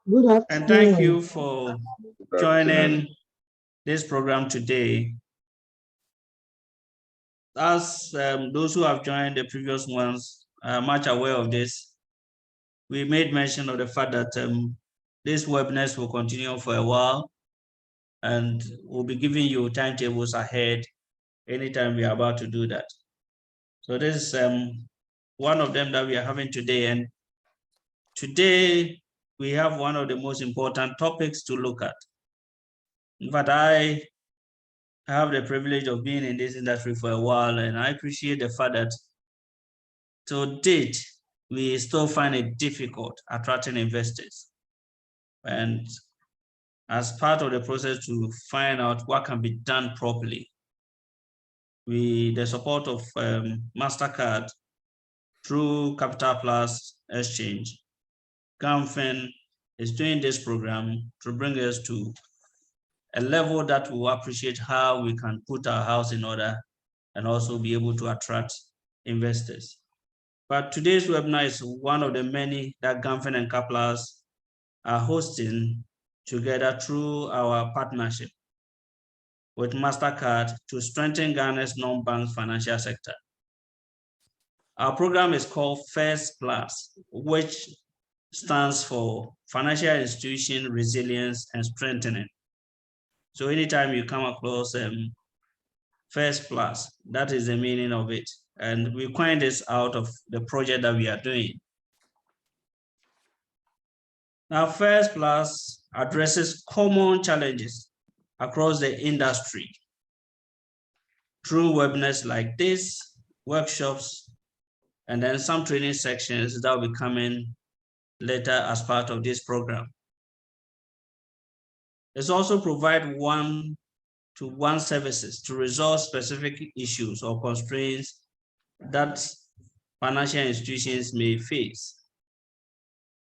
Good And thank afternoon. you for joining this program today. As those who have joined the previous ones are much aware of this, we made mention of the fact that this webinars will continue for a while, and we'll be giving you timetables ahead anytime we are about to do that. So this is one of them that we are having today, and today we have one of the most important topics to look at. In fact, I have the privilege of being in this industry for a while, and I appreciate the fact that to date, we still find it difficult attracting investors. And as part of the process to find out what can be done properly, with the support of MasterCard through Capital Plus Exchange, GAMFIN is doing this program to bring us to a level that will appreciate how we can put our house in order and also be able to attract investors. But today's webinar is one of the many that GAMFIN and CAPLAS are hosting together through our partnership with MasterCard to strengthen Ghana's non-bank financial sector. Our program is called FIRST Plus, which stands for Financial Institution Resilience and Strengthening. So anytime you come across FIRST Plus, that is the meaning of it. And we coined this out of the project that we are doing. Now, FIRST Plus addresses common challenges across the industry through webinars like this, workshops, and then some training sections that will be coming later as part of this program. It's also provide one-to-one services to resolve specific issues or constraints that financial institutions may face,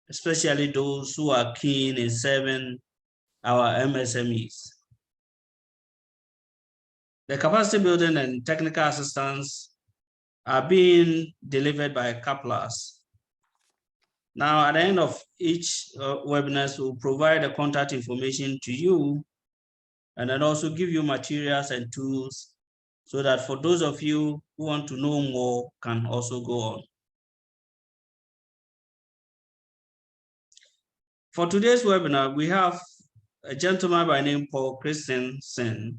especially those who are keen in serving our MSMEs. The capacity building and technical assistance are being delivered by CAPLAS. Now, at the end of each webinar, we'll provide the contact information to you and then also give you materials and tools so that for those of you who want to know more can also go on. For today's webinar, we have a gentleman by name Paul Christensen.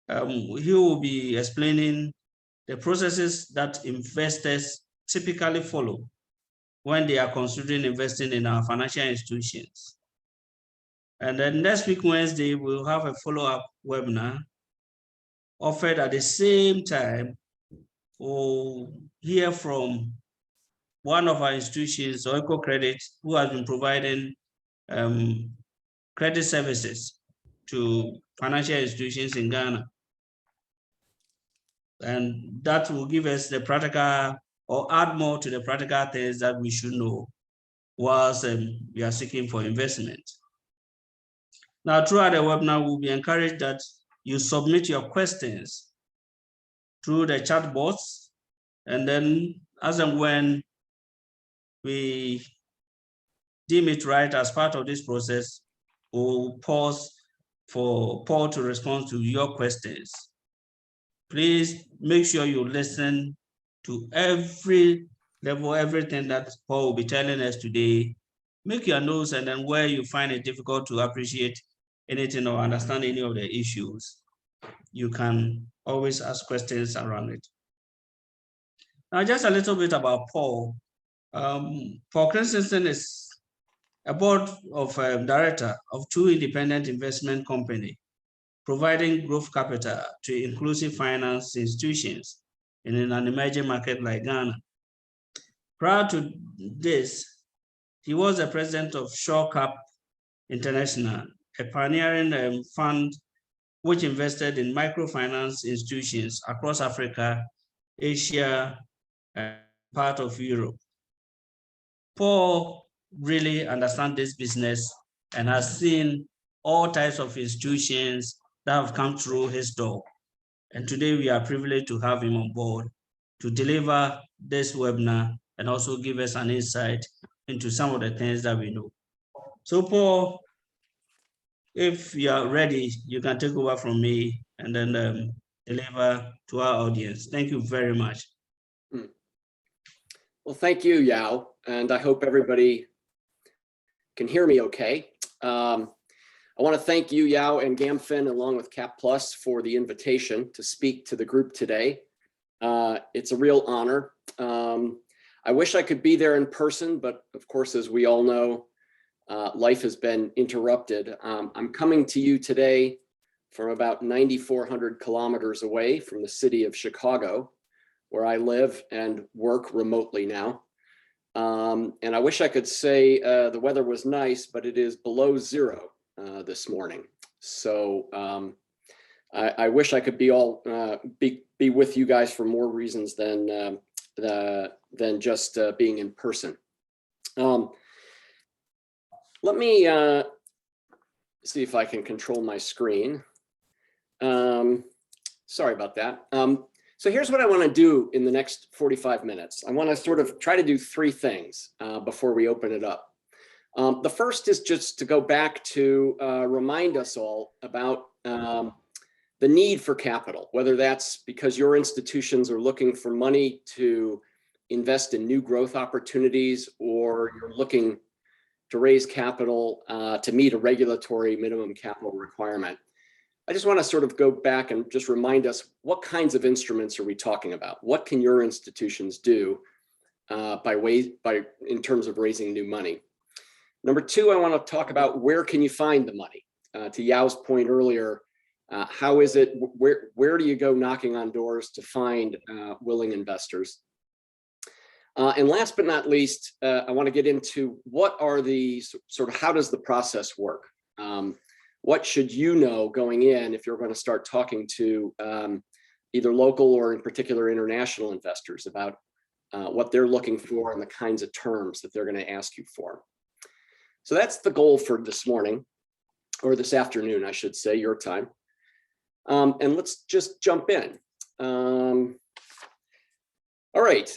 He will be explaining the processes that investors typically follow when they are considering investing in our financial institutions. And then next week, Wednesday, we'll have a follow-up webinar offered at the same time. We'll hear from one of our institutions, Oiko Credit, who has been providing credit services to financial institutions in Ghana. And that will give us the practical or add more to the practical things that we should know whilst we are seeking for investment. Now, throughout the webinar, we'll be encouraged that you submit your questions through the chat box, and then as and when we deem it right as part of this process, we'll pause for Paul to respond to your questions. Please make sure you listen to every level, everything that Paul will be telling us today. Make your notes, and then where you find it difficult to appreciate anything or understand any of the issues, you can always ask questions around it. Now, just a little bit about Paul. Paul Christensen is a board of director of two independent investment companies, providing growth capital to inclusive finance institutions in an emerging market like Ghana. Prior to this, he was the president of SureCap International, a pioneering fund which invested in microfinance institutions across Africa, Asia, and part of Europe. Paul really understands this business and has seen all types of institutions that have come through his door. And today we are privileged to have him on board to deliver this webinar and also give us an insight into some of the things that we know. So Paul, if you are ready, you can take over from me and then deliver to our audience. Thank you very much. Well, thank you, Yao, and I hope everybody can hear me okay. I want to thank you, Yao and GamFin, along with Cap Plus, for the invitation to speak to the group today. It's a real honor. I wish I could be there in person, but of course, as we all know, life has been interrupted. I'm coming to you today from about 9,400 kilometers away from the city of Chicago, where I live and work remotely now. And I wish I could say the weather was nice, but it is below zero this morning. So I wish I could be with you guys for more reasons than just being in person. Let me see if I can control my screen. Sorry about that. So here's what I want to do in the next 45 minutes. I want to sort of try to do three things before we open it up. The first is just to go back to remind us all about the need for capital, whether that's because your institutions are looking for money to invest in new growth opportunities, or you're looking to raise capital to meet a regulatory minimum capital requirement. I just want to sort of go back and just remind us, what kinds of instruments are we talking about? What can your institutions do in terms of raising new money? Number two, I want to talk about where can you find the money? To Yao's point earlier, how is it, where do you go knocking on doors to find willing investors? And last but not least, I want to get into what are the sort of, how does the process work? What should you know going in if you're going to start talking to either local or in particular international investors about what they're looking for and the kinds of terms that they're going to ask you for? So that's the goal for this morning, or this afternoon, I should say, your time. And let's just jump in. All right,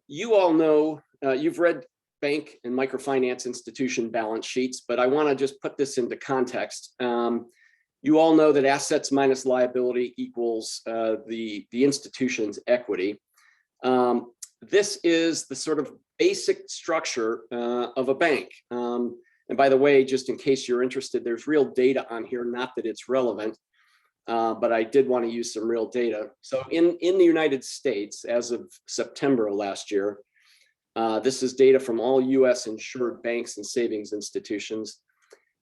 you all know, you've read bank and microfinance institution balance sheets, but I want to just put this into context. You all know that assets minus liability equals the institution's equity. This is the sort of basic structure of a bank. And by the way, just in case you're interested, there's real data on here, not that it's relevant, but I did want to use some real data. So in the United States, as of September of last year, this is data from all US insured banks and savings institutions.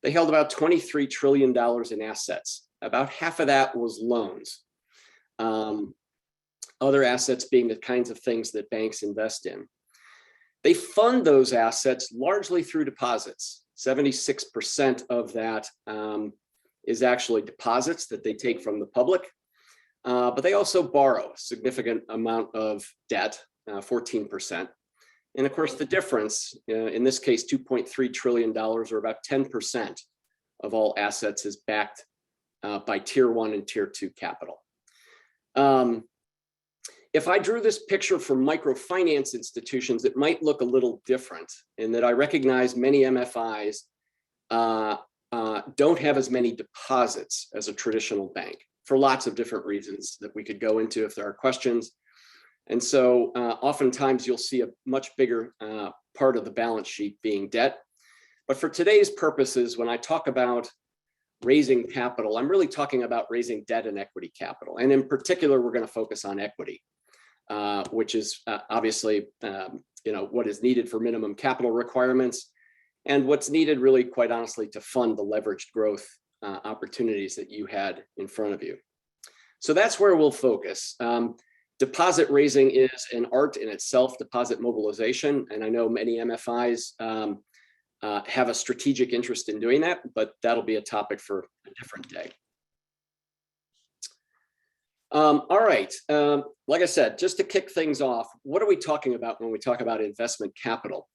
They held about $23 trillion in assets. About half of that was loans. Other assets being the kinds of things that banks invest in. They fund those assets largely through deposits. 76% of that is actually deposits that they take from the public, but they also borrow a significant amount of debt, 14%. And of course, the difference, in this case, $2.3 trillion, or about 10% of all assets, is backed by tier 1 and tier 2 capital. If I drew this picture for microfinance institutions, it might look a little different in that I recognize many MFIs don't have as many deposits as a traditional bank for lots of different reasons that we could go into if there are questions. And so oftentimes you'll see a much bigger part of the balance sheet being debt. But for today's purposes, when I talk about raising capital, I'm really talking about raising debt and equity capital. And in particular, we're going to focus on equity, which is obviously what is needed for minimum capital requirements, and what's needed really, quite honestly, to fund the leveraged growth opportunities that you had in front of you. So that's where we'll focus. Deposit raising is an art in itself, deposit mobilization, and I know many MFIs have a strategic interest in doing that, but that'll be a topic for a different day. All right, like I said, just to kick things off, what are we talking about when we talk about investment capital?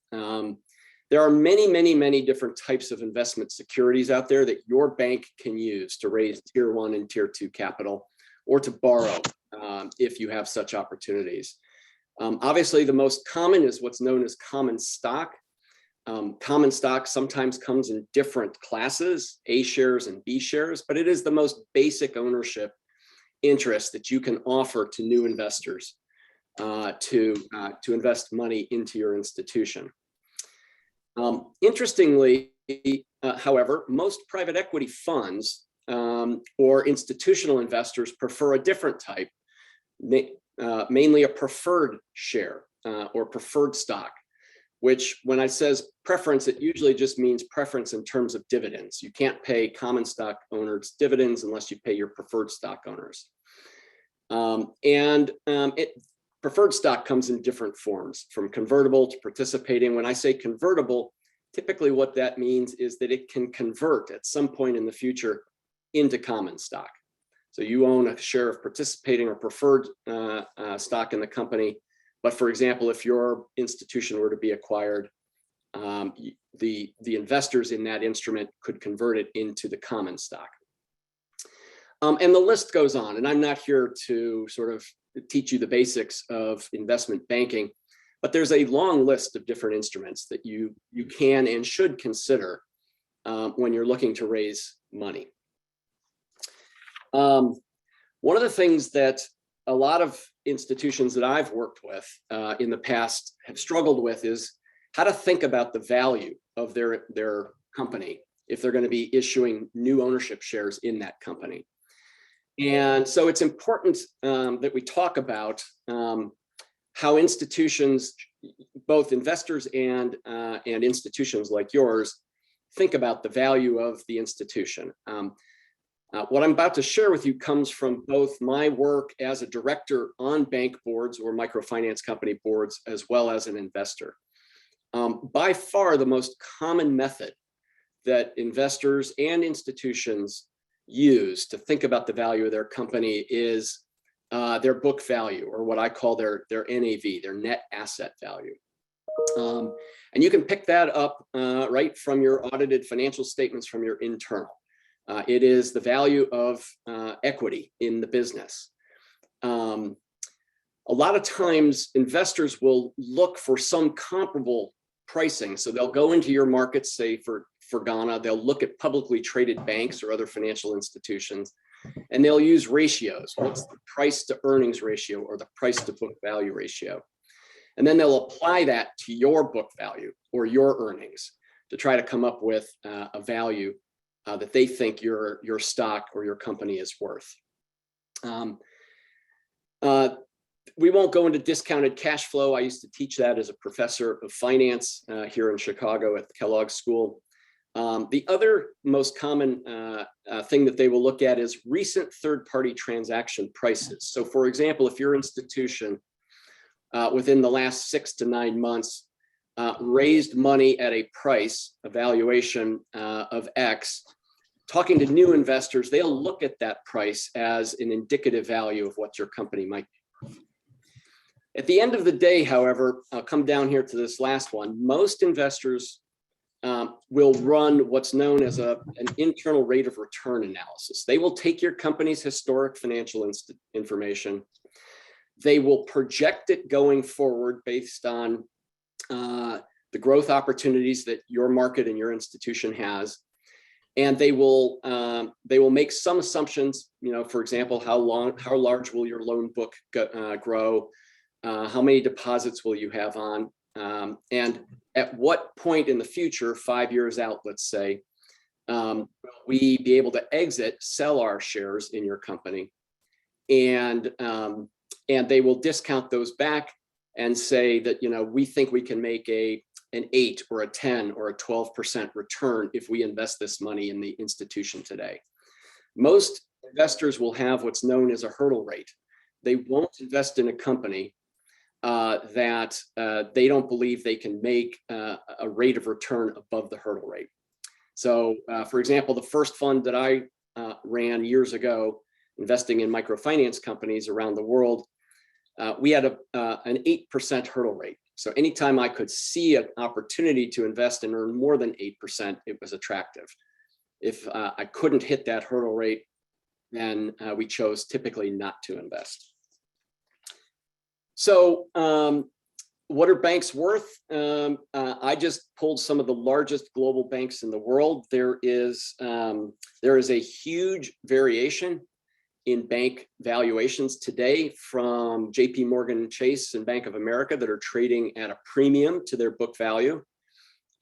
There are many, many, many different types of investment securities out there that your bank can use to raise tier 1 and tier 2 capital, or to borrow if you have such opportunities. Obviously, the most common is what's known as common stock. Common stock sometimes comes in different classes, A shares and B shares, but it is the most basic ownership interest that you can offer to new investors to invest money into your institution. Interestingly, however, most private equity funds or institutional investors prefer a different type, mainly a preferred share or preferred stock, which when I says preference, it usually just means preference in terms of dividends. You can't pay common stock owners dividends unless you pay your preferred stock owners. Preferred stock comes in different forms, from convertible to participating. When I say convertible, typically what that means is that it can convert at some point in the future into common stock. So you own a share of participating or preferred stock in the company. But for example, if your institution were to be acquired, the investors in that instrument could convert it into the common stock. And the list goes on, and I'm not here to sort of teach you the basics of investment banking, but there's a long list of different instruments that you can and should consider when you're looking to raise money. One of the things that a lot of institutions that I've worked with in the past have struggled with is how to think about the value of their company if they're going to be issuing new ownership shares in that company. And so it's important that we talk about how institutions, both investors and institutions like yours, think about the value of the institution. What I'm about to share with you comes from both my work as a director on bank boards or microfinance company boards, as well as an investor. By far, the most common method that investors and institutions use to think about the value of their company is their book value, or what I call their NAV, their net asset value. And you can pick that up right from your audited financial statements from your internal. It is the value of equity in the business. A lot of times investors will look for some comparable pricing. So they'll go into your markets, say for Ghana, they'll look at publicly traded banks or other financial institutions, and they'll use ratios. What's the price to earnings ratio or the price to book value ratio? And then they'll apply that to your book value or your earnings to try to come up with a value that they think your stock or your company is worth. We won't go into discounted cash flow. I used to teach that as a professor of finance here in Chicago at the Kellogg School. The other most common thing that they will look at is recent third-party transaction prices. So for example, if your institution within the last 6 to 9 months raised money at a price, a valuation of X, talking to new investors, they'll look at that price as an indicative value of what your company might be. At the end of the day, however, I'll come down here to this last one. Most investors will run what's known as an internal rate of return analysis. They will take your company's historic financial information. They will project it going forward based on the growth opportunities that your market and your institution has. And they will make some assumptions, for example, how large will your loan book grow? How many deposits will you have on? And at what point in the future, 5 years out, let's say, will we be able to sell our shares in your company? And they will discount those back and say that, we think we can make an 8 or a 10 or a 12% return if we invest this money in the institution today. Most investors will have what's known as a hurdle rate. They won't invest in a company that they don't believe they can make a rate of return above the hurdle rate. So for example, the first fund that I ran years ago, investing in microfinance companies around the world, we had an 8% hurdle rate. So anytime I could see an opportunity to invest and earn more than 8%, it was attractive. If I couldn't hit that hurdle rate, then we chose typically not to invest. So what are banks worth? I just pulled some of the largest global banks in the world. There is a huge variation in bank valuations today, from JP Morgan Chase and Bank of America that are trading at a premium to their book value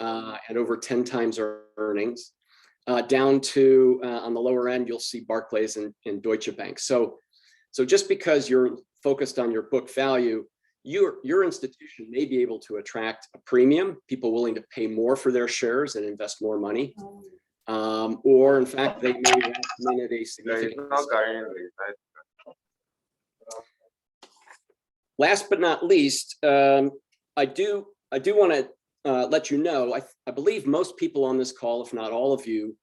at over 10 times earnings, down to on the lower end, you'll see Barclays and Deutsche Bank. So just because you're focused on your book value, your institution may be able to attract a premium, people willing to pay more for their shares and invest more money. Or in fact, they may recommend a significant. Last but not least, I do want to let you know, I believe most people on this call, if not all of you,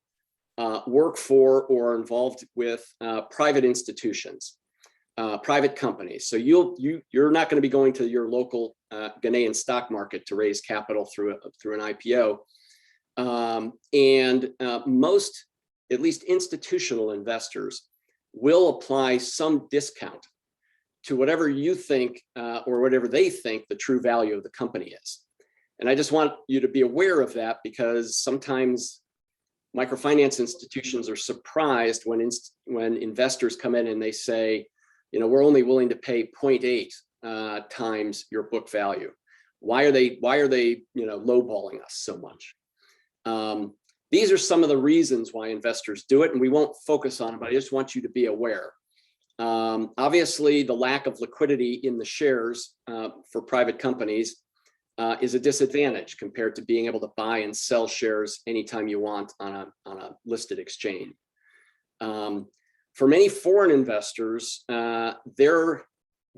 work for or are involved with private institutions, private companies. So you're not going to be going to your local Ghanaian stock market to raise capital through an IPO. Most, at least institutional investors, will apply some discount to whatever you think or whatever they think the true value of the company is. And I just want you to be aware of that, because sometimes microfinance institutions are surprised when investors come in and they say, you know, we're only willing to pay 0.8 times your book value. Why are they lowballing us so much? These are some of the reasons why investors do it, and we won't focus on it, but I just want you to be aware. Obviously, the lack of liquidity in the shares for private companies is a disadvantage compared to being able to buy and sell shares anytime you want on a listed exchange. For many foreign investors, they're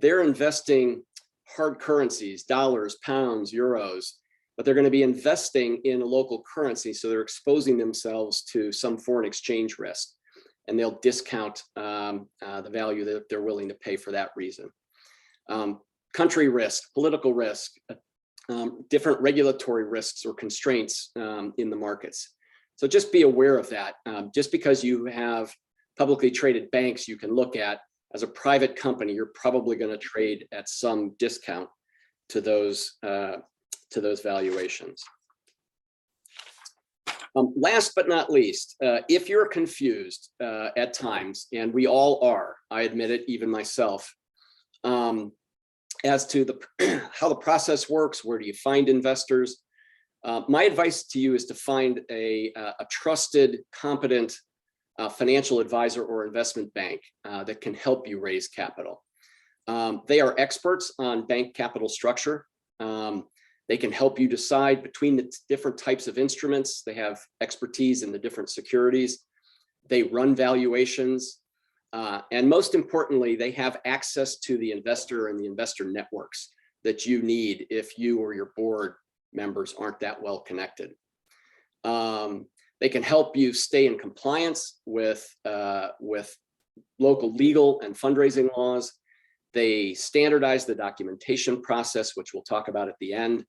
investing hard currencies, dollars, pounds, euros, but they're going to be investing in a local currency, so they're exposing themselves to some foreign exchange risk, and they'll discount the value that they're willing to pay for that reason. Country risk, political risk, different regulatory risks or constraints in the markets. So just be aware of that. Just because you have publicly traded banks you can look at, as a private company, you're probably going to trade at some discount to those valuations. Last but not least, if you're confused at times, and we all are, I admit it, even myself, as to how the process works, where do you find investors? My advice to you is to find a trusted, competent financial advisor or investment bank that can help you raise capital. They are experts on bank capital structure. They can help you decide between the different types of instruments. They have expertise in the different securities. They run valuations. And most importantly, they have access to the investor and the investor networks that you need if you or your board members aren't that well connected. They can help you stay in compliance with local legal and fundraising laws. They standardize the documentation process, which we'll talk about at the end.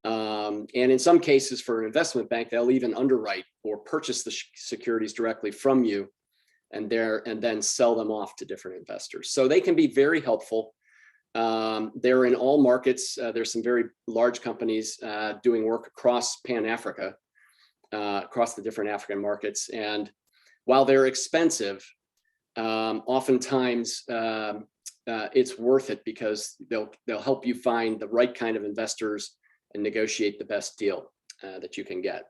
And in some cases, for an investment bank, they'll even underwrite or purchase the securities directly from you and then sell them off to different investors. So they can be very helpful. They're in all markets. There's some very large companies doing work across Pan-Africa, across the different African markets. And while they're expensive, oftentimes it's worth it, because they'll help you find the right kind of investors and negotiate the best deal that you can get.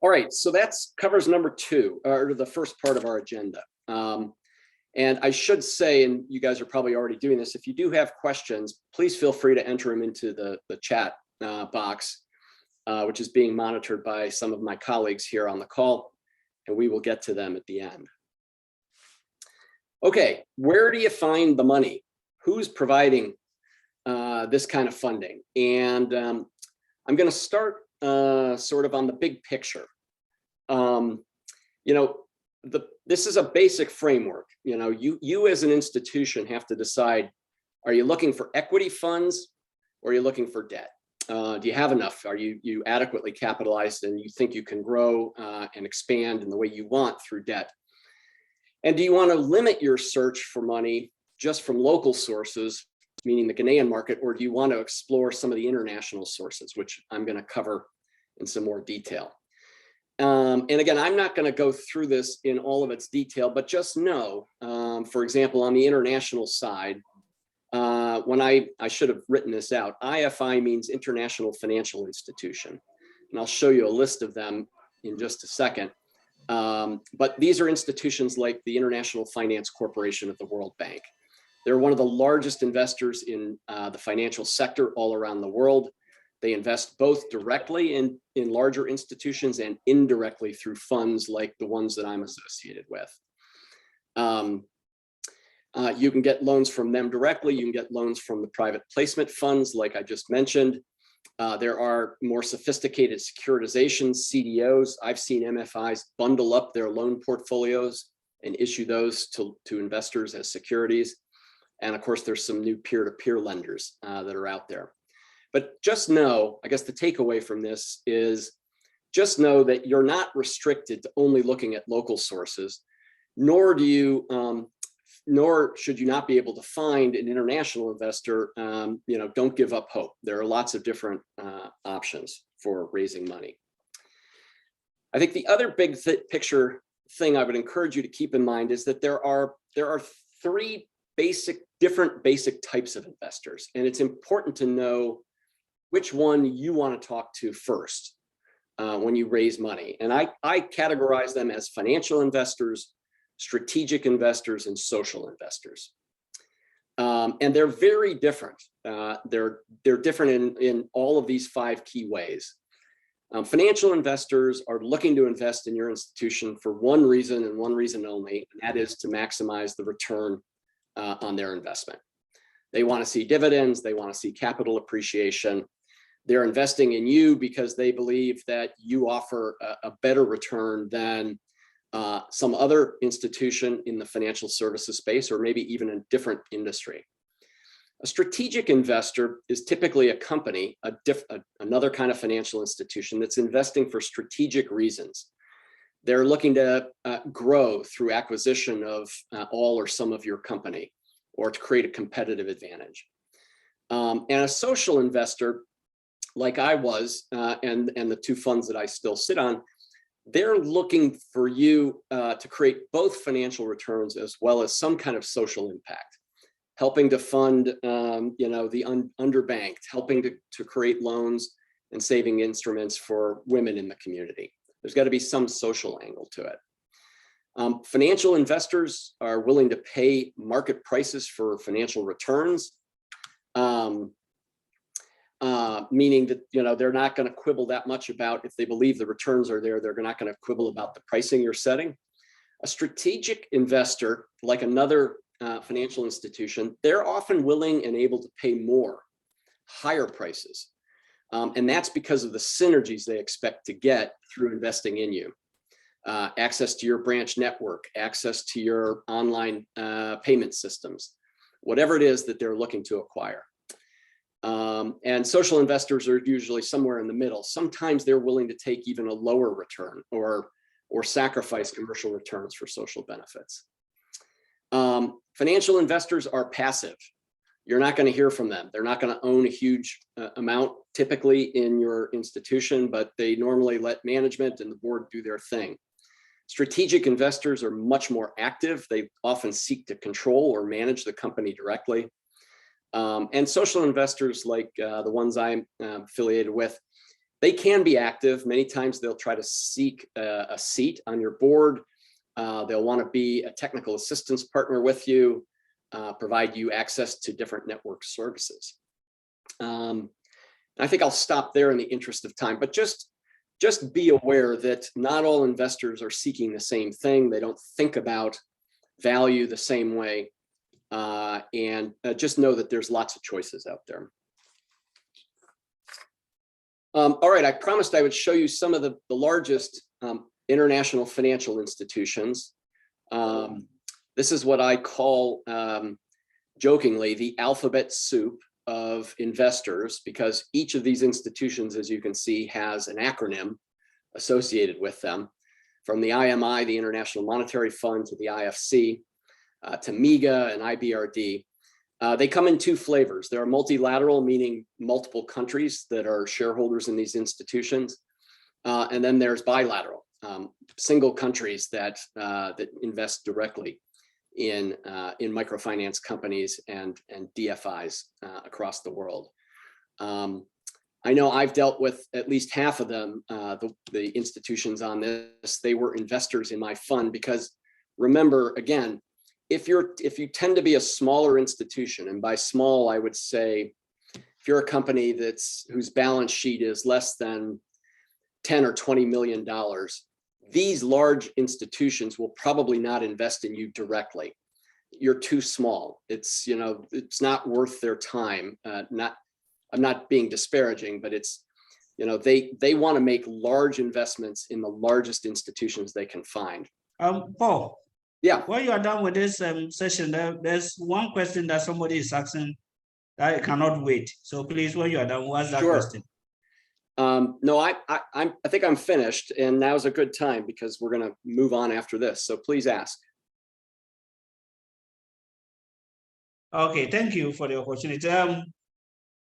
All right, so that covers number 2, or the first part of our agenda. And I should say, and you guys are probably already doing this, if you do have questions, please feel free to enter them into the chat box, which is being monitored by some of my colleagues here on the call, and we will get to them at the end. Okay, where do you find the money? Who's providing this kind of funding? And I'm going to start sort of on the big picture. This is a basic framework. You as an institution have to decide, are you looking for equity funds or are you looking for debt? Do you have enough? Are you adequately capitalized and you think you can grow and expand in the way you want through debt? And do you want to limit your search for money just from local sources meaning the Ghanaian market, or do you want to explore some of the international sources, which I'm going to cover in some more detail. And again, I'm not going to go through this in all of its detail, but just know, for example, on the international side, when I should have written this out, IFI means International Financial Institution. And I'll show you a list of them in just a second. But these are institutions like the International Finance Corporation of the World Bank. They're one of the largest investors in the financial sector all around the world. They invest both directly in larger institutions and indirectly through funds like the ones that I'm associated with. You can get loans from them directly. You can get loans from the private placement funds, like I just mentioned. There are more sophisticated securitizations, CDOs. I've seen MFIs bundle up their loan portfolios and issue those to investors as securities. And of course, there's some new peer-to-peer lenders that are out there. But just know, I guess the takeaway from this is just know that you're not restricted to only looking at local sources, nor should you not be able to find an international investor. Don't give up hope. There are lots of different options for raising money. I think the other big picture thing I would encourage you to keep in mind is that there are three different basic types of investors, and it's important to know which one you want to talk to first when you raise money. And I categorize them as financial investors, strategic investors, and social investors. And they're very different. They're different in all of these 5 key ways. Financial investors are looking to invest in your institution for one reason and one reason only, and that is to maximize the return on their investment. They want to see dividends. They want to see capital appreciation. They're investing in you because they believe that you offer a better return than some other institution in the financial services space, or maybe even a different industry. A strategic investor is typically a company, another kind of financial institution that's investing for strategic reasons. They're looking to grow through acquisition of all or some of your company, or to create a competitive advantage. And a social investor, like I was, and the 2 funds that I still sit on, they're looking for you to create both financial returns as well as some kind of social impact, helping to fund the underbanked, helping to create loans and saving instruments for women in the community. There's got to be some social angle to it. Financial investors are willing to pay market prices for financial returns, meaning that they're not going to quibble that much about, if they believe the returns are there, they're not going to quibble about the pricing you're setting. A strategic investor, like another financial institution, they're often willing and able to pay more, higher prices. And that's because of the synergies they expect to get through investing in you. Access to your branch network, access to your online payment systems, whatever it is that they're looking to acquire. And social investors are usually somewhere in the middle. Sometimes they're willing to take even a lower return or sacrifice commercial returns for social benefits. Financial investors are passive. You're not going to hear from them. They're not going to own a huge amount typically in your institution, but they normally let management and the board do their thing. Strategic investors are much more active. They often seek to control or manage the company directly. And social investors, like the ones I'm affiliated with, they can be active. Many times they'll try to seek a seat on your board. They'll want to be a technical assistance partner with you, provide you access to different network services. I think I'll stop there in the interest of time, but just be aware that not all investors are seeking the same thing. They don't think about value the same way. And just know that there's lots of choices out there. All right, I promised I would show you some of the largest international financial institutions. This is what I call, jokingly, the alphabet soup of investors, because each of these institutions, as you can see, has an acronym associated with them, from the IMI, the International Monetary Fund, to the IFC, to MIGA and IBRD. They come in two flavors. There are multilateral, meaning multiple countries that are shareholders in these institutions. And then there's bilateral, single countries that invest directly in microfinance companies and DFIs across the world. I know I've dealt with at least half of them, the institutions on this. They were investors in my fund because, remember, again, if you tend to be a smaller institution, and by small I would say if you're a company whose balance sheet is less than 10 or 20 million dollars, these large institutions will probably not invest in you directly. You're too small. It's not worth their time. I'm not being disparaging, but it's, they want to make large investments in the largest institutions they can find. Paul. Yeah. When you are done with this session, there's one question that somebody is asking that I cannot wait. So please, when you are done, what's that question? No, I think I'm finished, and now's a good time because we're going to move on after this. So please ask. Okay, thank you for the opportunity.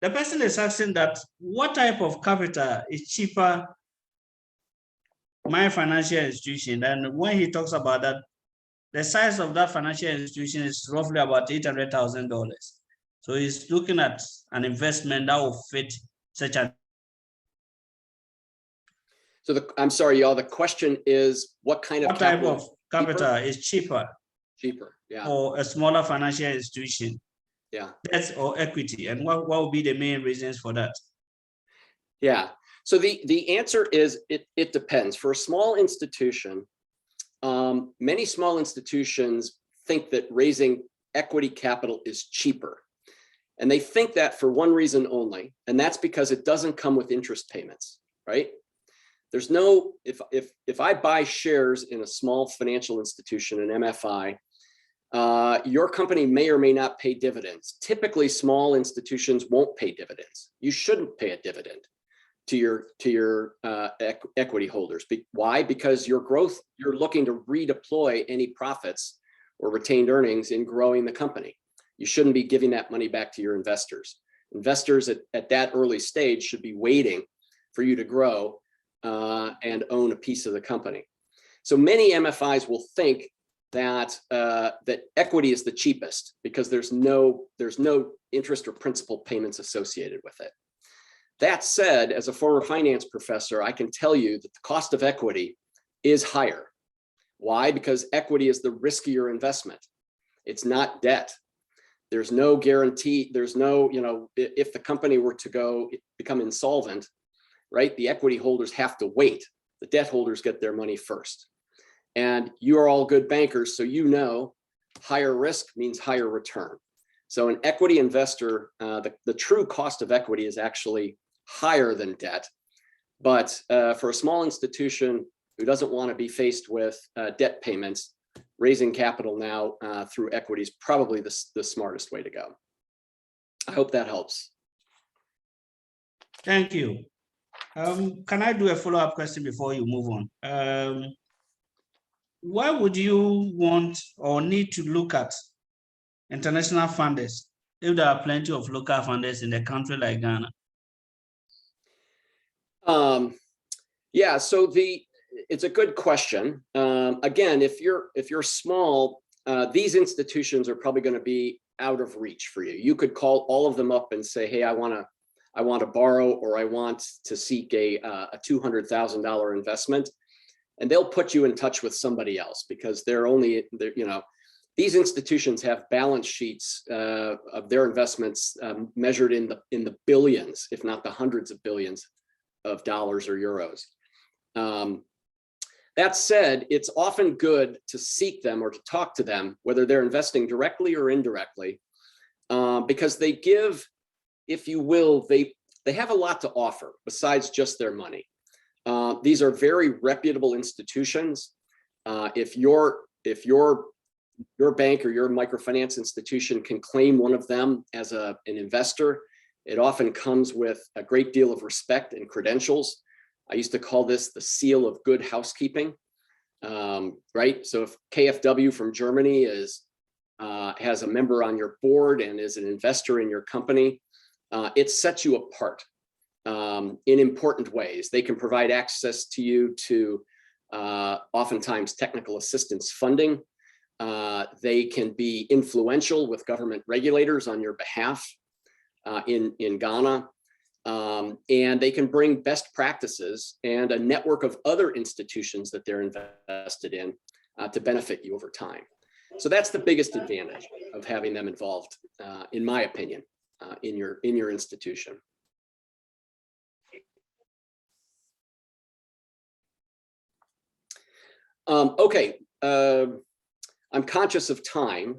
The person is asking that what type of capital is cheaper, my financial institution, and when he talks about that, the size of that financial institution is roughly about $800,000. So he's looking at an investment that will fit such a. So I'm sorry, y'all. The question is, what kind of type of capital is cheaper? Cheaper, yeah. For a smaller financial institution. Yeah. Debt or equity, and what would be the main reasons for that? Yeah. So the answer is it depends. For a small institution, many small institutions think that raising equity capital is cheaper. And they think that for one reason only, and that's because it doesn't come with interest payments, right? There's no, if I buy shares in a small financial institution, an MFI, your company may or may not pay dividends. Typically, small institutions won't pay dividends. You shouldn't pay a dividend to your equity holders. Why? Because your growth, you're looking to redeploy any profits or retained earnings in growing the company. You shouldn't be giving that money back to your investors. Investors at that early stage should be waiting for you to grow and own a piece of the company. So many MFIs will think that that equity is the cheapest because there's no interest or principal payments associated with it. That said, as a former finance professor, I can tell you that the cost of equity is higher. Why? Because equity is the riskier investment. It's not debt. There's no guarantee. There's no, if the company were to become insolvent, right? The equity holders have to wait. The debt holders get their money first. And you are all good bankers, so higher risk means higher return. So an equity investor, the true cost of equity is actually higher than debt. But for a small institution who doesn't want to be faced with debt payments, raising capital now through equity is probably the smartest way to go. I hope that helps. Thank you. Can I do a follow-up question before you move on? Why would you want or need to look at international funders if there are plenty of local funders in a country like Ghana? Yeah, so it's a good question. Again, if you're small, these institutions are probably going to be out of reach for you. You could call all of them up and say, hey, I want to borrow, or I want to seek a $200,000 investment. And they'll put you in touch with somebody else because these institutions have balance sheets of their investments measured in the billions, if not the hundreds of billions of dollars or euros. That said, it's often good to seek them or to talk to them, whether they're investing directly or indirectly, because they give, if you will, they have a lot to offer besides just their money. These are very reputable institutions. If your bank or your microfinance institution can claim one of them as an investor, it often comes with a great deal of respect and credentials. I used to call this the seal of good housekeeping, right? So if KfW from Germany is has a member on your board and is an investor in your company, it sets you apart in important ways. They can provide access to you to oftentimes technical assistance funding. They can be influential with government regulators on your behalf in Ghana. And they can bring best practices and a network of other institutions that they're invested in to benefit you over time. So that's the biggest advantage of having them involved, in my opinion, in your institution. Okay, I'm conscious of time.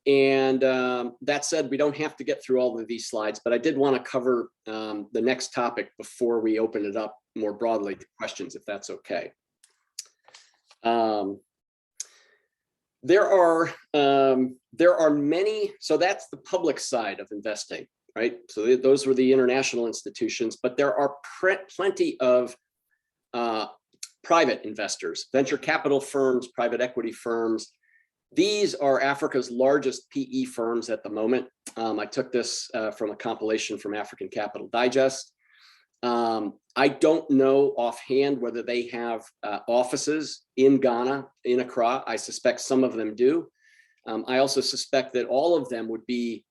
And that said, we don't have to get through all of these slides, but I did want to cover the next topic before we open it up more broadly to questions, if that's okay. There are many, so that's the public side of investing, right? So those were the international institutions, but there are plenty of private investors, venture capital firms, private equity firms. These are Africa's largest PE firms at the moment. I took this from a compilation from African Capital Digest. I don't know offhand whether they have offices in Ghana, in Accra. I suspect some of them do. I also suspect that all of them would be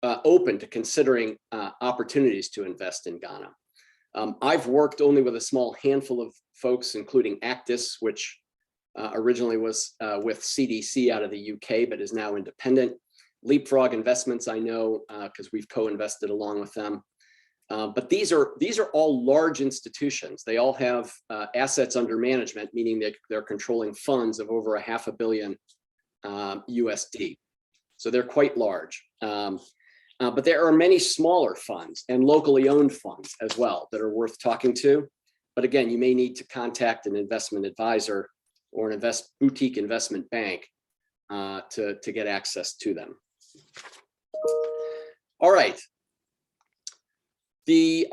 open to considering opportunities to invest in Ghana. I've worked only with a small handful of folks, including Actis, which originally was with CDC out of the UK, but is now independent. Leapfrog Investments, I know because we've co-invested along with them. But these are all large institutions. They all have assets under management, meaning they're controlling funds of over $500 million USD. So they're quite large. But there are many smaller funds and locally owned funds as well that are worth talking to. But again, you may need to contact an investment advisor or an boutique investment bank to get access to them. All right. The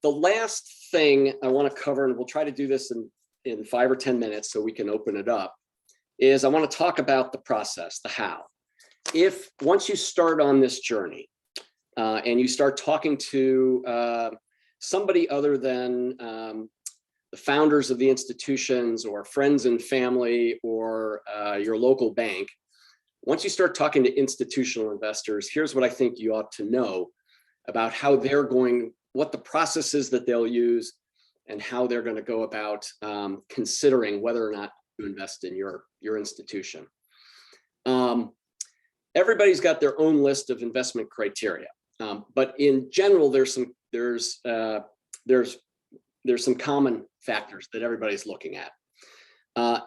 last thing I want to cover, and we'll try to do this in 5 or 10 minutes so we can open it up, is I want to talk about the process, the how. Once you start on this journey and you start talking to somebody other than the founders of the institutions or friends and family or your local bank, once you start talking to institutional investors, here's what I think you ought to know about how what the process is that they'll use and how they're going to go about considering whether or not to invest in your institution. Everybody's got their own list of investment criteria, but in general, there's some common factors that everybody's looking at.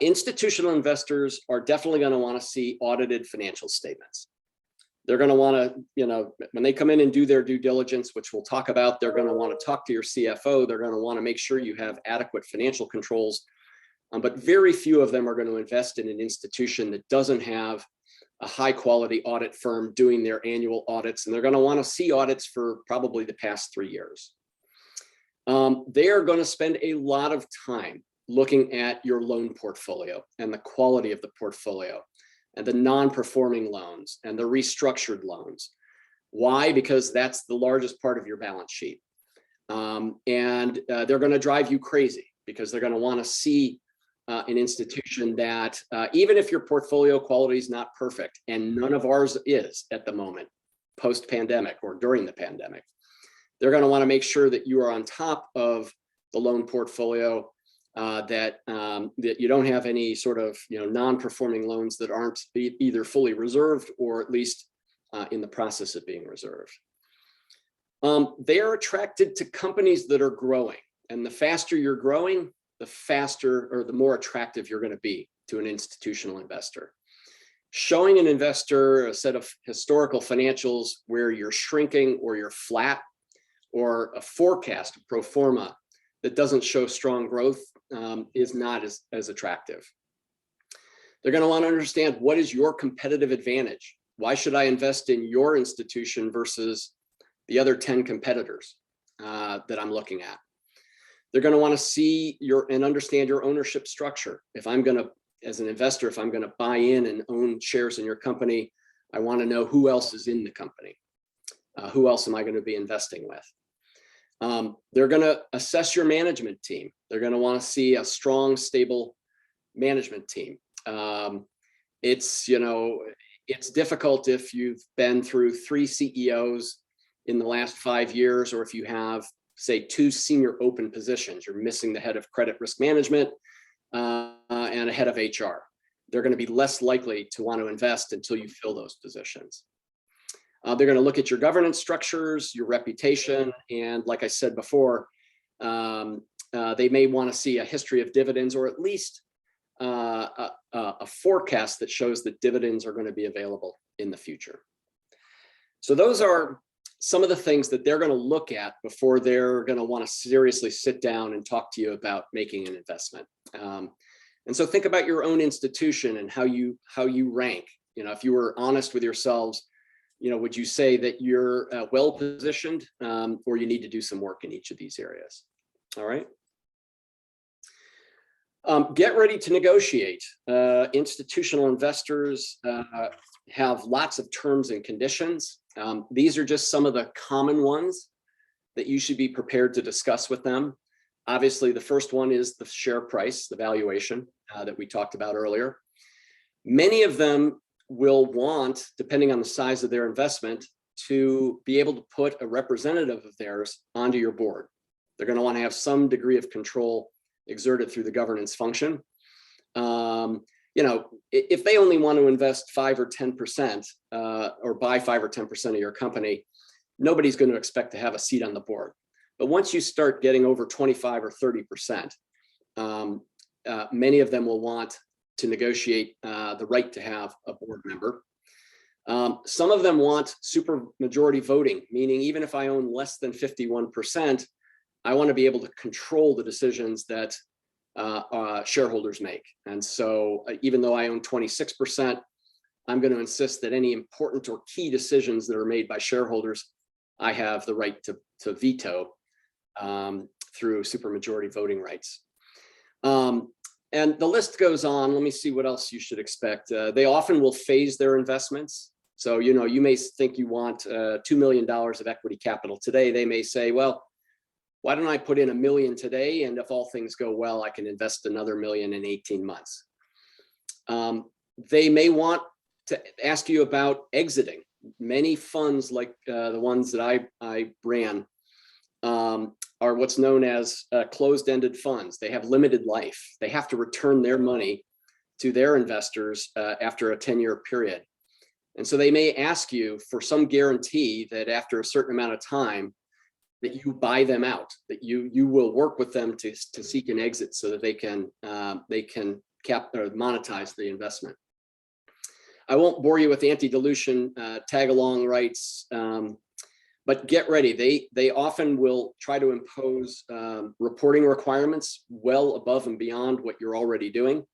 Institutional investors are definitely going to want to see audited financial statements. They're going to want to, when they come in and do their due diligence, which we'll talk about, they're going to want to talk to your CFO. They're going to want to make sure you have adequate financial controls. But very few of them are going to invest in an institution that doesn't have a high quality audit firm doing their annual audits. And they're going to want to see audits for probably the past 3 years. They are going to spend a lot of time looking at your loan portfolio and the quality of the portfolio and the non-performing loans and the restructured loans. Why? Because that's the largest part of your balance sheet. And they're going to drive you crazy because they're going to want to see an institution that even if your portfolio quality is not perfect, and none of ours is at the moment, post-pandemic or during the pandemic, they're going to want to make sure that you are on top of the loan portfolio, that you don't have any sort of non-performing loans that aren't either fully reserved or at least in the process of being reserved. They are attracted to companies that are growing, and the faster you're growing, the faster or the more attractive you're going to be to an institutional investor. Showing an investor a set of historical financials where you're shrinking or you're flat, or a forecast pro forma that doesn't show strong growth is not as attractive. They're going to want to understand, what is your competitive advantage? Why should I invest in your institution versus the other 10 competitors that I'm looking at? They're going to want to see and understand your ownership structure. If I'm going to, as an investor, if I'm going to buy in and own shares in your company, I want to know who else is in the company. Who else am I going to be investing with? They're going to assess your management team. They're going to want to see a strong, stable management team. It's, you know, it's difficult if you've been through 3 CEOs in the last 5 years, or if you have, say, 2 senior open positions. You're missing the head of credit risk management and a head of HR. They're going to be less likely to want to invest until you fill those positions. They're going to look at your governance structures, your reputation, and like I said before, they may want to see a history of dividends, or at least a forecast that shows that dividends are going to be available in the future. So those are some of the things that they're going to look at before they're going to want to seriously sit down and talk to you about making an investment. And so think about your own institution and how you rank. You know, if you were honest with yourselves, you know, would you say that you're well positioned, or you need to do some work in each of these areas? All right. Get ready to negotiate. Institutional investors have lots of terms and conditions. These are just some of the common ones that you should be prepared to discuss with them. Obviously, the first one is the share price, the valuation that we talked about earlier. Many of them will want, depending on the size of their investment, to be able to put a representative of theirs onto your board. They're going to want to have some degree of control exerted through the governance function. You know, if they only want to invest 5 or 10% or buy 5 or 10% of your company, nobody's going to expect to have a seat on the board. But once you start getting over 25 or 30%, many of them will want to negotiate the right to have a board member. Some of them want super majority voting, meaning even if I own less than 51%, I want to be able to control the decisions that shareholders make. And so even though I own 26%, I'm going to insist that any important or key decisions that are made by shareholders, I have the right to veto through supermajority voting rights. And the list goes on. Let me see what else you should expect. They often will phase their investments. So, you know, you may think you want $2 million of equity capital today. They may say, well, why don't I put in $1 million today? And if all things go well, I can invest another $1 million in 18 months. They may want to ask you about exiting. Many funds like the ones that I ran are what's known as closed-ended funds. They have limited life. They have to return their money to their investors after a 10-year period. And so they may ask you for some guarantee that after a certain amount of time that you buy them out, that you will work with them to seek an exit so that they can cap or monetize the investment. I won't bore you with anti-dilution tag-along rights, but get ready. They often will try to impose reporting requirements well above and beyond what you're already doing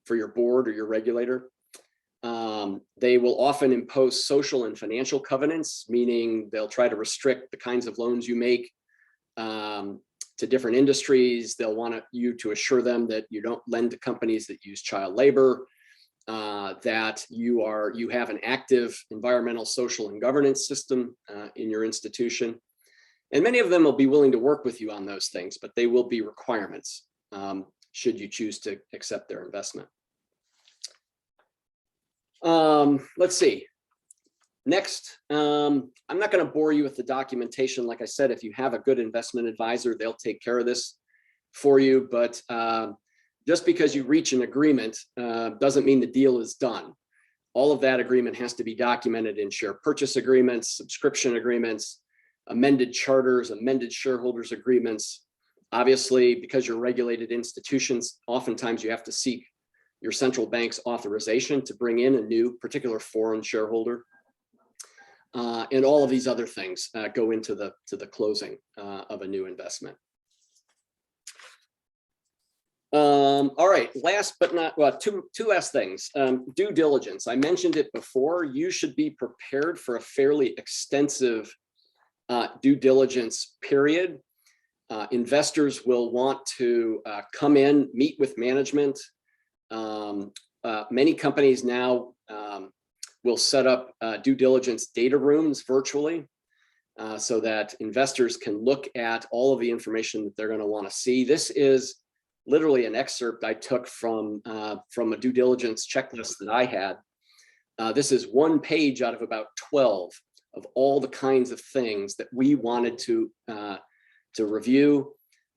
for your board or your regulator. They will often impose social and financial covenants, meaning they'll try to restrict the kinds of loans you make to different industries. They'll want you to assure them that you don't lend to companies that use child labor, that you have an active environmental, social, and governance system in your institution. And many of them will be willing to work with you on those things, but they will be requirements should you choose to accept their investment. Let's see. Next, I'm not going to bore you with the documentation. Like I said, if you have a good investment advisor, they'll take care of this for you. But just because you reach an agreement doesn't mean the deal is done. All of that agreement has to be documented in share purchase agreements, subscription agreements, amended charters, amended shareholders agreements. Obviously, because you're regulated institutions, oftentimes you have to seek your central bank's authorization to bring in a new particular foreign shareholder. And all of these other things go into the closing of a new investment. All right, last but not, well, two last things. Due diligence. I mentioned it before. You should be prepared for a fairly extensive due diligence period. Investors will want to come in, meet with management. Many companies now we'll set up due diligence data rooms virtually so that investors can look at all of the information that they're going to want to see. This is literally an excerpt I took from a due diligence checklist that I had. This is one page out of about 12 of all the kinds of things that we wanted to review,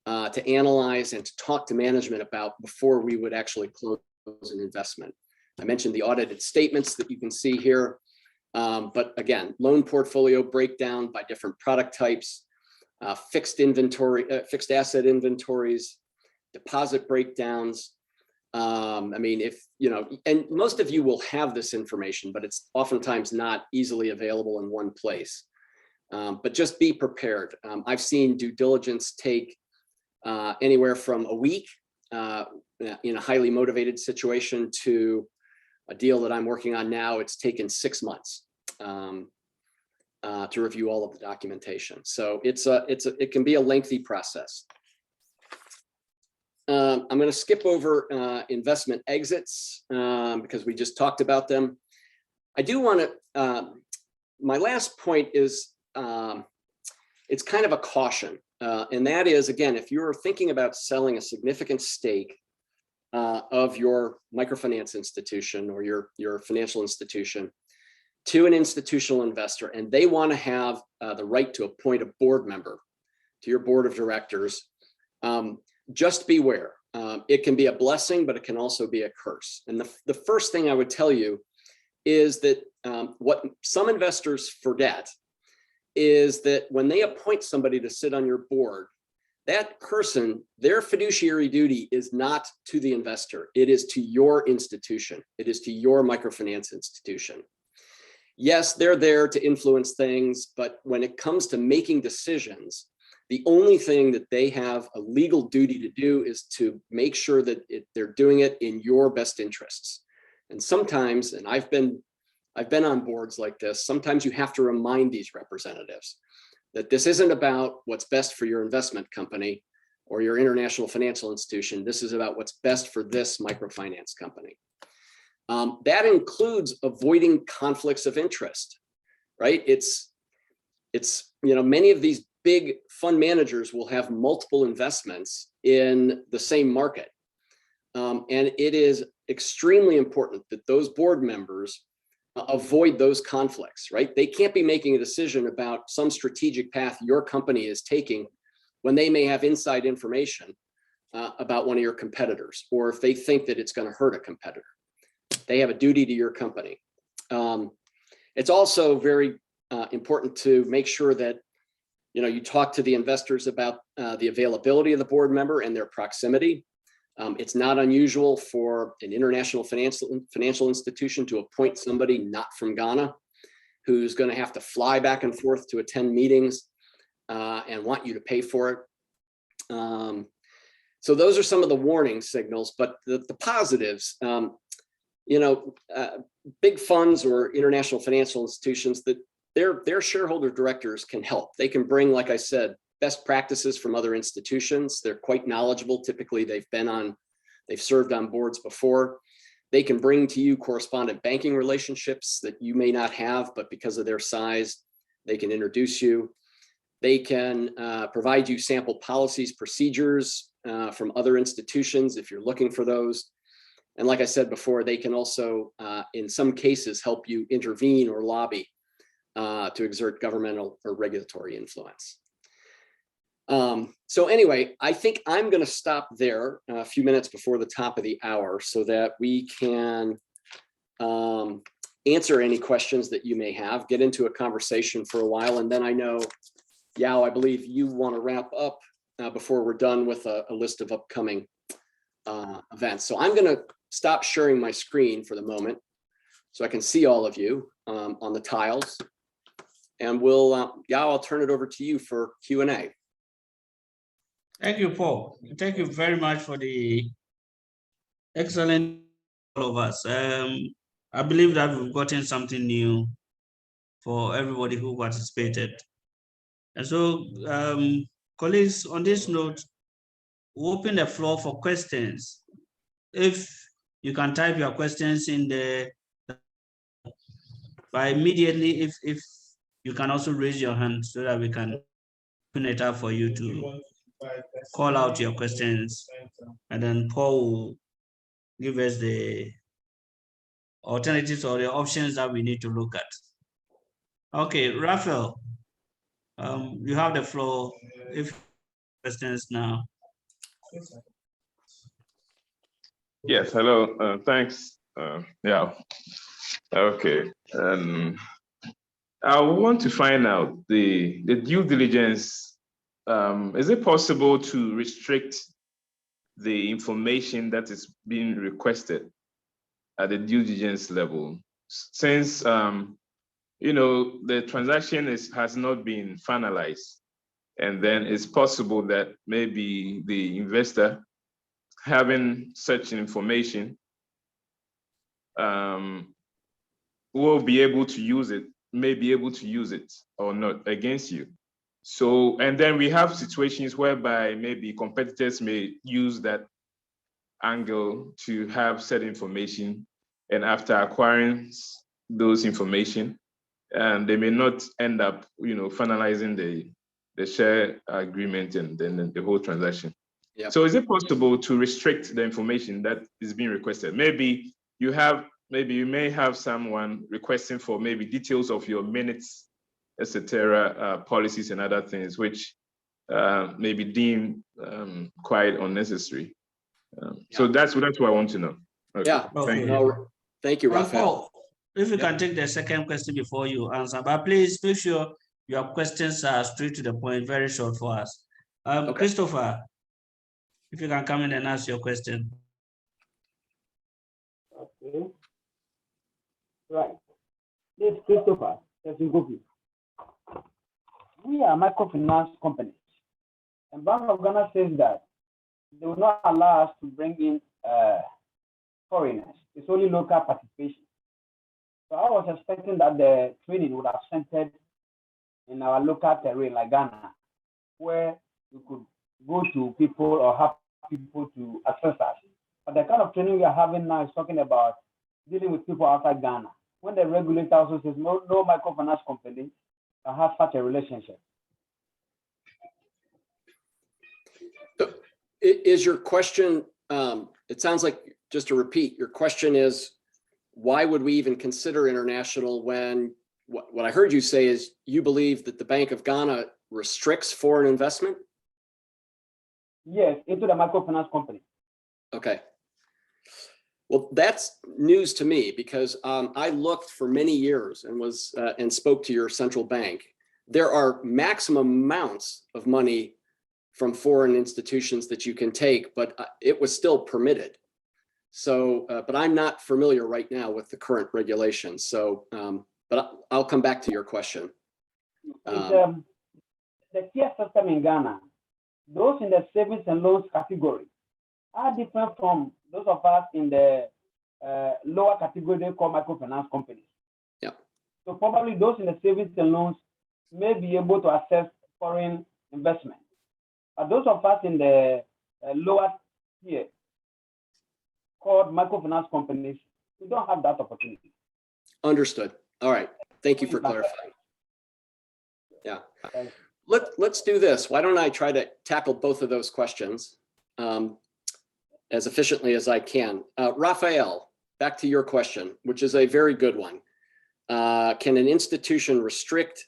to analyze, and to talk to management about before we would actually close an investment. I mentioned the audited statements that you can see here, but again, loan portfolio breakdown by different product types, fixed asset inventories, deposit breakdowns. I mean, if you know, and most of you will have this information, but it's oftentimes not easily available in one place. But just be prepared. I've seen due diligence take anywhere from a week in a highly motivated situation to a deal that I'm working on now. It's taken 6 months to review all of the documentation. So it can be a lengthy process. I'm going to skip over investment exits because we just talked about them. I do want to, my last point is, it's kind of a caution. And that is, again, if you're thinking about selling a significant stake of your microfinance institution or your financial institution to an institutional investor, and they want to have the right to appoint a board member to your board of directors, just beware. It can be a blessing, but it can also be a curse. And the first thing I would tell you is that what some investors forget is that when they appoint somebody to sit on your board, that person, their fiduciary duty is not to the investor. It is to your institution. It is to your microfinance institution. Yes, they're there to influence things, but when it comes to making decisions, the only thing that they have a legal duty to do is to make sure that they're doing it in your best interests. And sometimes, and I've been on boards like this, sometimes you have to remind these representatives that this isn't about what's best for your investment company or your international financial institution. This is about what's best for this microfinance company. That includes avoiding conflicts of interest, right? It's you know, many of these big fund managers will have multiple investments in the same market. And it is extremely important that those board members avoid those conflicts, right? They can't be making a decision about some strategic path your company is taking when they may have inside information about one of your competitors, or if they think that it's going to hurt a competitor. They have a duty to your company. It's also very important to make sure that you talk to the investors about the availability of the board member and their proximity. It's not unusual for an international financial institution to appoint somebody not from Ghana who's going to have to fly back and forth to attend meetings and want you to pay for it. So those are some of the warning signals, but the positives, big funds or international financial institutions, that their shareholder directors can help. They can bring, like I said, best practices from other institutions. They're quite knowledgeable. Typically, they've served on boards before. They can bring to you correspondent banking relationships that you may not have, but because of their size, they can introduce you. They can provide you sample policies, procedures from other institutions if you're looking for those. And like I said before, they can also, in some cases, help you intervene or lobby to exert governmental or regulatory influence. So anyway, I think I'm going to stop there a few minutes before the top of the hour so that we can answer any questions that you may have, get into a conversation for a while. And then I know, Yao, I believe you want to wrap up before we're done with a list of upcoming events. So I'm going to stop sharing my screen for the moment so I can see all of you on the tiles. And Yao, I'll turn it over to you for Q&A. Thank you, Paul. Thank you very much for the excellent all of us. I believe that we've gotten something new for everybody who participated. And so, colleagues, on this note, we'll open the floor for questions. If you can type your questions in the But immediately, if you can also raise your hand so that we can open it up for you to call out your questions, and then Paul will give us the alternatives or the options that we need to look at. Okay, Raphael, you have the floor. If questions now. Yes, hello, thanks. Yeah, okay. I want to find out the due diligence. Is it possible to restrict the information that is being requested at the due diligence level? Since you know, the transaction has not been finalized, and then it's possible that maybe the investor having such information will be able to use it, may be able to use it or not against you. So, and then we have situations whereby maybe competitors may use that angle to have said information, and after acquiring those information, and they may not end up, you know, finalizing the share agreement and then the whole transaction. Yep. So is it possible to restrict the information that is being requested? Maybe you may have someone requesting for maybe details of your minutes, etc., policies and other things, which may be deemed quite unnecessary. So that's what I want to know. Okay. Yeah. Thank you. No, thank you, Raphael. Paul, if you can take the second question before you answer, but please make sure your questions are straight to the point, very short for us. Okay. Christopher, if you can come in and ask your question. Okay. Right. This is Christopher. We are microfinance companies, and Bank of Ghana says that they will not allow us to bring in foreigners. It's only local participation. So I was expecting that the training would have centered in our local terrain like Ghana, where we could go to people or have people to access us. But the kind of training we are having now is talking about dealing with people outside Ghana. When the regulator also says no microfinance company can have such a relationship. Is your question, it sounds like, just to repeat, your question is, why would we even consider international when what I heard you say is you believe that the Bank of Ghana restricts foreign investment? Yes, into the microfinance company. Okay. Well, that's news to me because I looked for many years and spoke to your central bank. There are maximum amounts of money from foreign institutions that you can take, but it was still permitted. So, but I'm not familiar right now with the current regulations. So, but I'll come back to your question. The tier system in Ghana, those in the savings and loans category are different from those of us in the lower category they call microfinance companies. Yeah. So probably those in the savings and loans may be able to access foreign investment. But those of us in the lower tier called microfinance companies, we don't have that opportunity. Understood. All right. Thank you for clarifying. Yeah. Let's do this. Why don't I try to tackle both of those questions as efficiently as I can. Raphael, back to your question, which is a very good one. Can an institution restrict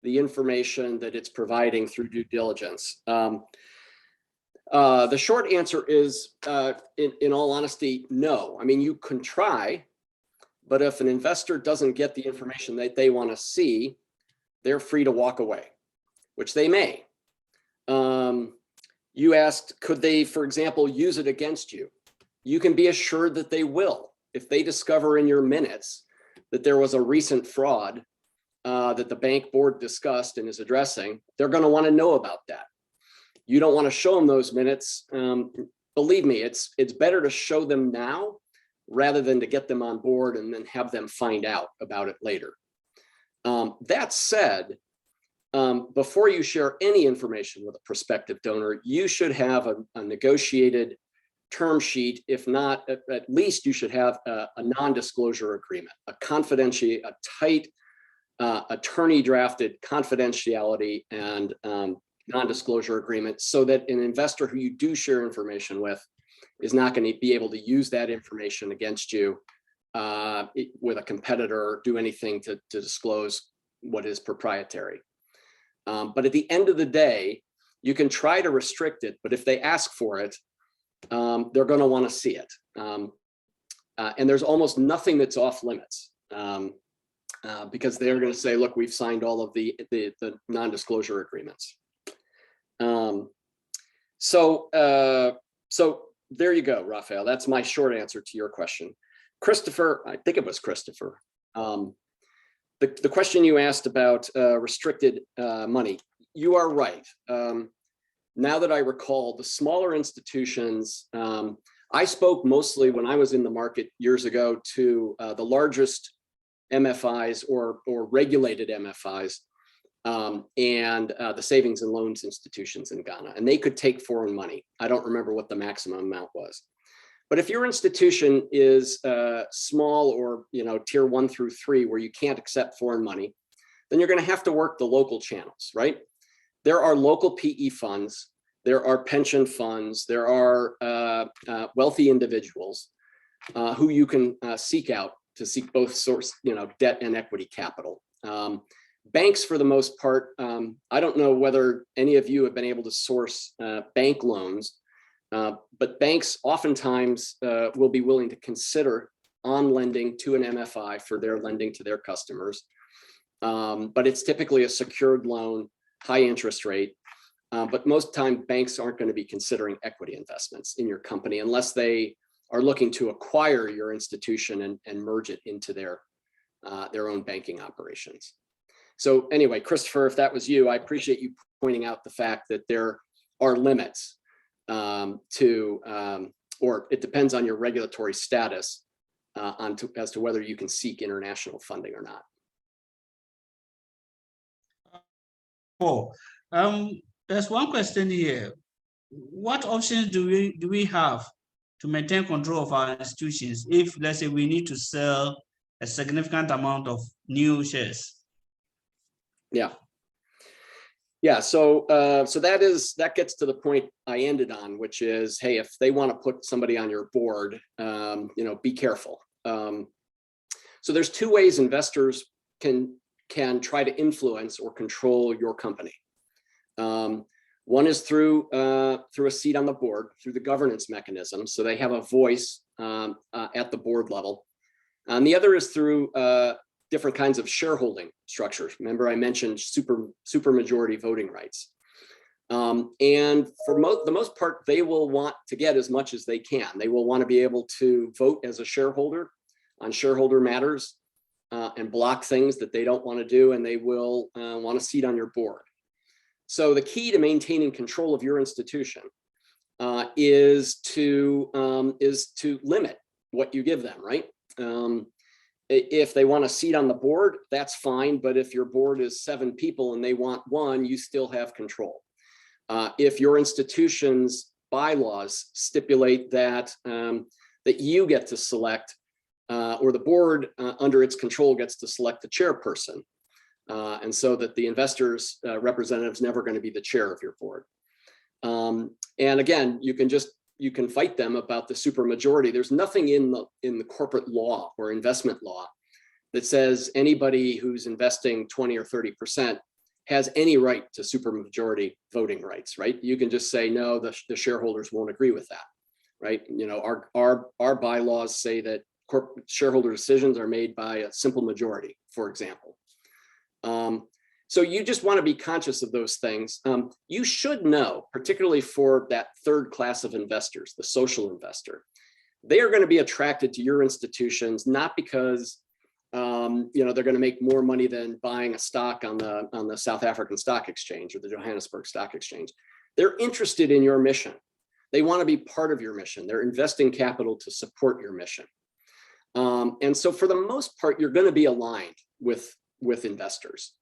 the information that it's providing through due diligence? The short answer is, in all honesty, no. I mean, you can try, but if an investor doesn't get the information that they want to see, they're free to walk away, which they may. You asked, could they, for example, use it against you? You can be assured that they will. If they discover in your minutes that there was a recent fraud that the bank board discussed and is addressing, they're going to want to know about that. You don't want to show them those minutes. Believe me, it's better to show them now rather than to get them on board and then have them find out about it later. That said, before you share any information with a prospective donor, you should have a negotiated term sheet. If not, at least you should have a non-disclosure agreement, a tight attorney drafted confidentiality and non-disclosure agreement, so that an investor who you do share information with is not going to be able to use that information against you with a competitor, or do anything to disclose what is proprietary. But at the end of the day, you can try to restrict it, but if they ask for it, they're going to want to see it. And there's almost nothing that's off limits, because they're going to say, look, we've signed all of the non-disclosure agreements. So there you go, Raphael. That's my short answer to your question. Christopher, I think it was Christopher. The question you asked about restricted money, you are right. Now that I recall, the smaller institutions, I spoke mostly when I was in the market years ago to the largest MFIs or regulated MFIs and the savings and loans institutions in Ghana, and they could take foreign money. I don't remember what the maximum amount was. But if your institution is small, or tier 1 through 3, where you can't accept foreign money, then you're going to have to work the local channels, right? There are local PE funds, there are pension funds, there are wealthy individuals who you can seek out to seek both source, debt and equity capital. Banks, for the most part, I don't know whether any of you have been able to source bank loans. But banks oftentimes will be willing to consider on lending to an MFI for their lending to their customers. But it's typically a secured loan, high interest rate. But most time banks aren't going to be considering equity investments in your company unless they are looking to acquire your institution and merge it into their own banking operations. So anyway, Christopher, if that was you, I appreciate you pointing out the fact that there are limits or it depends on your regulatory status as to whether you can seek international funding or not. There's one question here. What options do we have to maintain control of our institutions if, let's say, we need to sell a significant amount of new shares? Yeah, so that gets to the point I ended on, which is, hey, if they want to put somebody on your board, be careful. So there's two ways investors can try to influence or control your company. One is through a seat on the board, through the governance mechanism, so they have a voice at the board level. And the other is through different kinds of shareholding structures. Remember, I mentioned super majority voting rights. And for the most part, they will want to get as much as they can. They will want to be able to vote as a shareholder on shareholder matters and block things that they don't want to do, and they will want a seat on your board. So the key to maintaining control of your institution is to limit what you give them, right? If they want a seat on the board, that's fine. But if your board is 7 people and they want 1, you still have control. If your institution's bylaws stipulate that you get to select, or the board under its control gets to select the chairperson, and so that the investors' representative is never going to be the chair of your board. And again, you can fight them about the supermajority. There's nothing in the corporate law or investment law that says anybody who's investing 20 or 30% has any right to supermajority voting rights, right? You can just say, no, the shareholders won't agree with that, right? Our bylaws say that corporate shareholder decisions are made by a simple majority, for example. So you just want to be conscious of those things. You should know, particularly for that third class of investors, the social investor, they are going to be attracted to your institutions, not because they're going to make more money than buying a stock on the South African Stock Exchange or the Johannesburg Stock Exchange. They're interested in your mission. They want to be part of your mission. They're investing capital to support your mission. And so for the most part, you're going to be aligned with investors.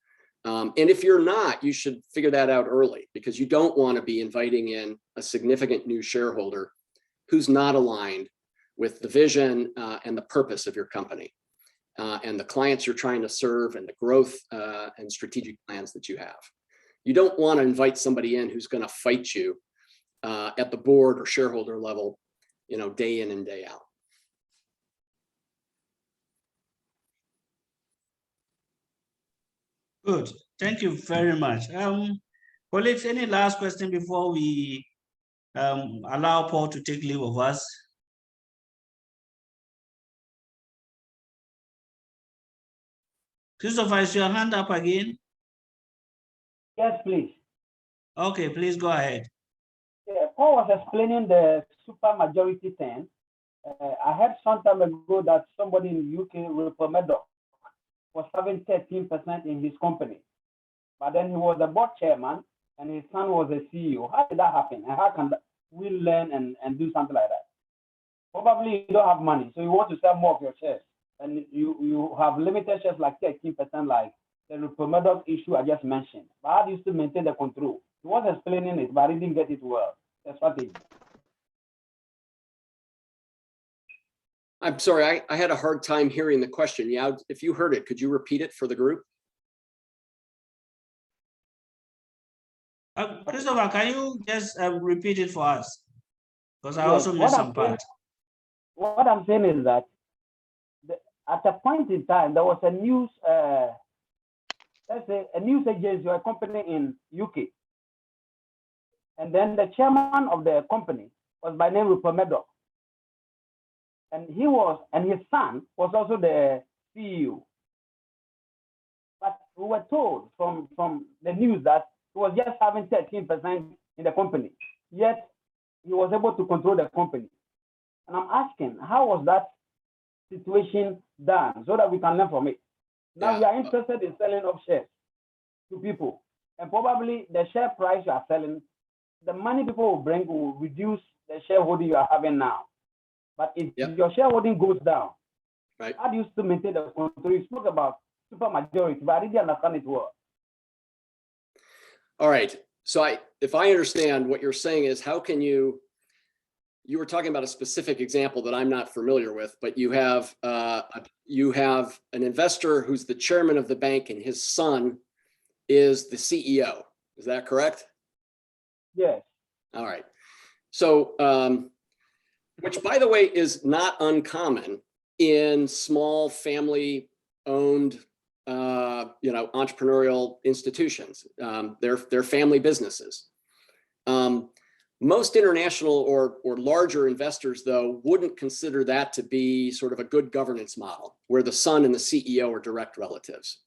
And if you're not, you should figure that out early, because you don't want to be inviting in a significant new shareholder who's not aligned with the vision and the purpose of your company and the clients you're trying to serve and the growth and strategic plans that you have. You don't want to invite somebody in who's going to fight you at the board or shareholder level, day in and day out. Good. Thank you very much. Colleagues, any last question before we allow Paul to take leave of us? Christopher, is your hand up again? Yes, please. Okay, please go ahead. Yeah, Paul was explaining the supermajority thing. I heard some time ago that somebody in the UK, Rupert Murdoch, was having 13% in his company. But then he was a board chairman and his son was a CEO. How did that happen? And how can we learn and do something like that? Probably you don't have money, so you want to sell more of your shares. And you have limited shares like 13%, like the Rupert Murdoch issue I just mentioned. But how do you still maintain the control? He was explaining it, but I didn't get it well. The strategy. I'm sorry, I had a hard time hearing the question. Yeah, if you heard it, could you repeat it for the group? Christopher, can you just repeat it for us? Because I Yes, also missed some saying, part. what I'm saying is that at a point in time, there was a news, let's say a news agency or a company in UK. And then the chairman of the company was by name Rupert Murdoch. And his son was also the CEO. But we were told from the news that he was just having 13% in the company, yet he was able to control the company. And I'm asking, how was that situation done so that we can learn from it? Now we are interested in selling off shares to people, and probably the share price you are selling, the money people will bring will reduce the shareholding you are having now. But if your shareholding goes down, right, how do you still maintain the control? You spoke about supermajority, but I didn't understand it well. All right. So if I understand what you're saying is, how can you were talking about a specific example that I'm not familiar with, but you have an investor who's the chairman of the bank and his son is the CEO. Is that correct? Yes. All right. So, which by the way is not uncommon in small family-owned, entrepreneurial institutions. They're family businesses. Most international or larger investors, though, wouldn't consider that to be sort of a good governance model where the son and the CEO are direct relatives.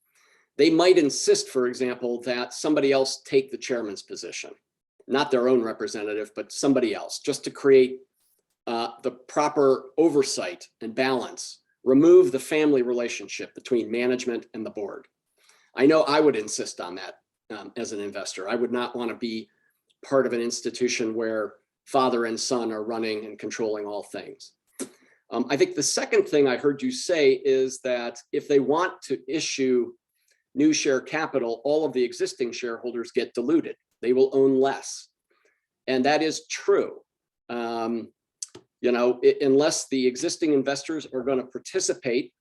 They might insist, for example, that somebody else take the chairman's position, not their own representative, but somebody else, just to create the proper oversight and balance, remove the family relationship between management and the board. I know I would insist on that as an investor. I would not want to be part of an institution where father and son are running and controlling all things. I think the second thing I heard you say is that if they want to issue new share capital, all of the existing shareholders get diluted. They will own less. And that is true. Unless the existing investors are going to participate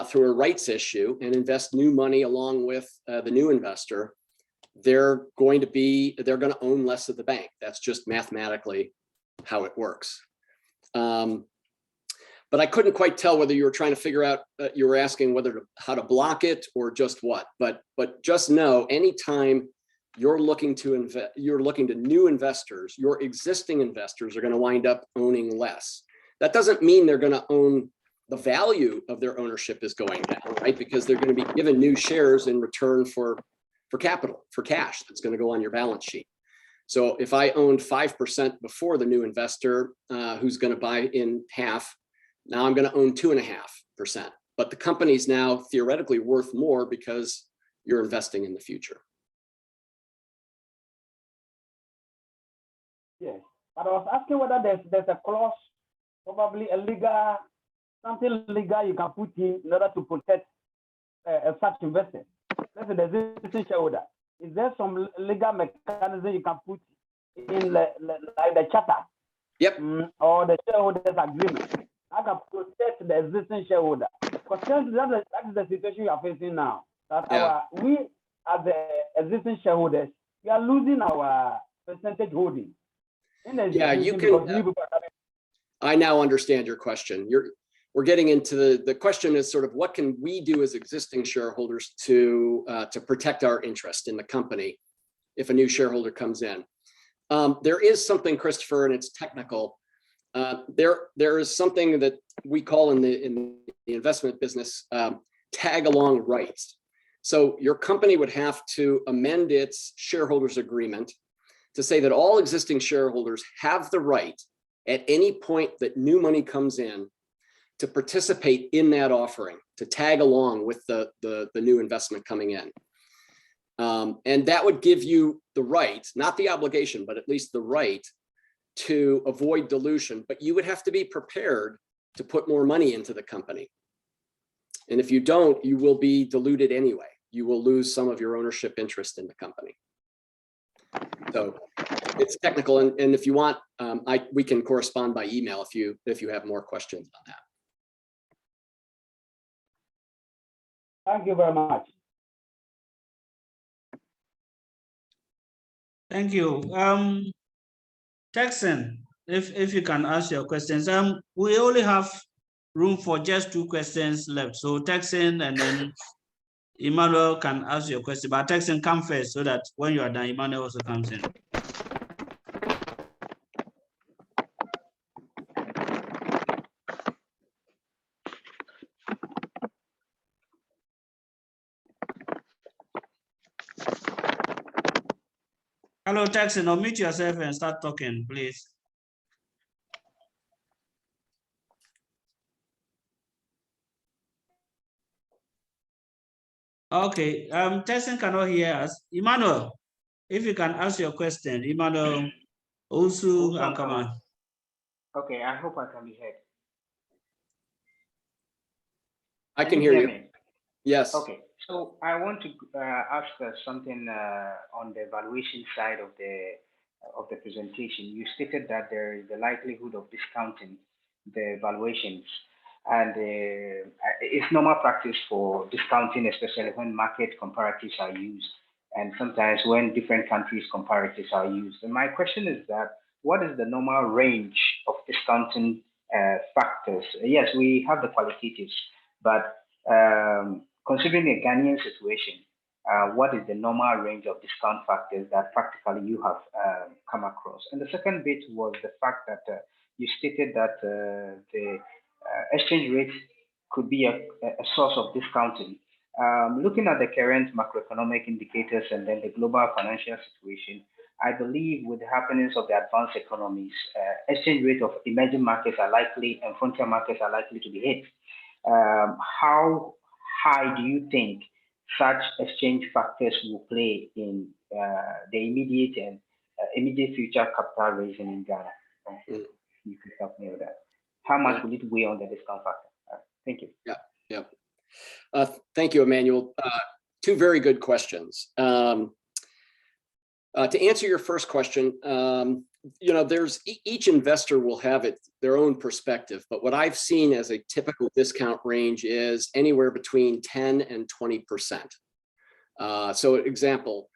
through a rights issue and invest new money along with the new investor, they're going to own less of the bank. That's just mathematically how it works. But I couldn't quite tell whether you were trying to figure out, you were asking how to block it or just what, but just know anytime you're looking to new investors, your existing investors are going to wind up owning less. That doesn't mean they're going to own the value of their ownership is going down, right? Because they're going to be given new shares in return for capital, for cash that's going to go on your balance sheet. So if I owned 5% before the new investor who's going to buy in half, now I'm going to own 2.5%. But the company's now theoretically worth more because you're investing in the future. Yes, but I was asking whether there's a clause, probably something legal you can put in order to protect such investors. Let's say there's a shareholder. Is there some legal mechanism you can put in like the charter Yep. Or the shareholders agreement that can protect the existing shareholder. Because that is the situation you are facing now. That Yeah. we as the existing shareholders, we are losing our percentage holding. Yeah, you can. I now understand your question. We're getting into the question is sort of what can we do as existing shareholders to protect our interest in the company if a new shareholder comes in. There is something, Christopher, and it's technical. There is something that we call in the investment business tag along rights. So your company would have to amend its shareholders agreement to say that all existing shareholders have the right at any point that new money comes in to participate in that offering, to tag along with the new investment coming in. And that would give you the right, not the obligation, but at least the right to avoid dilution, but you would have to be prepared to put more money into the company. And if you don't, you will be diluted anyway. You will lose some of your ownership interest in the company. So it's technical, and if you want, we can correspond by email if you have more questions on that. Thank you very much. Thank you. Texan, if you can ask your questions. We only have room for just 2 questions left. So Texan and then Emmanuel can ask your question, but Texan, come first so that when you are done, Emmanuel also comes in. Hello, Texan, unmute yourself and start talking, please. Okay, Texan cannot hear us. Emmanuel, if you can ask your question, Emmanuel, also, and come on. Okay, I hope I can be heard. I can hear you. Me? Yes. Okay, so I want to ask something on the valuation side of the presentation. You stated that there is the likelihood of discounting the valuations, and it's normal practice for discounting, especially when market comparatives are used, and sometimes when different countries' comparatives are used. And my question is that, what is the normal range of discounting factors? Yes, we have the qualitatives, but considering a Ghanaian situation, what is the normal range of discount factors that practically you have come across? And the second bit was the fact that you stated that the exchange rate could be a source of discounting. Looking at the current macroeconomic indicators and then the global financial situation, I believe with the happenings of the advanced economies, exchange rate of emerging markets are likely and frontier markets are likely to be hit. How high do you think such exchange factors will play in the immediate and immediate future capital raising in Ghana? You could help me with that. How much will it weigh on the discount factor? Thank you. Yeah. Thank you, Emmanuel. 2 very good questions. To answer your first question, there's each investor will have their own perspective, but what I've seen as a typical discount range is anywhere between 10 and 20%. So example,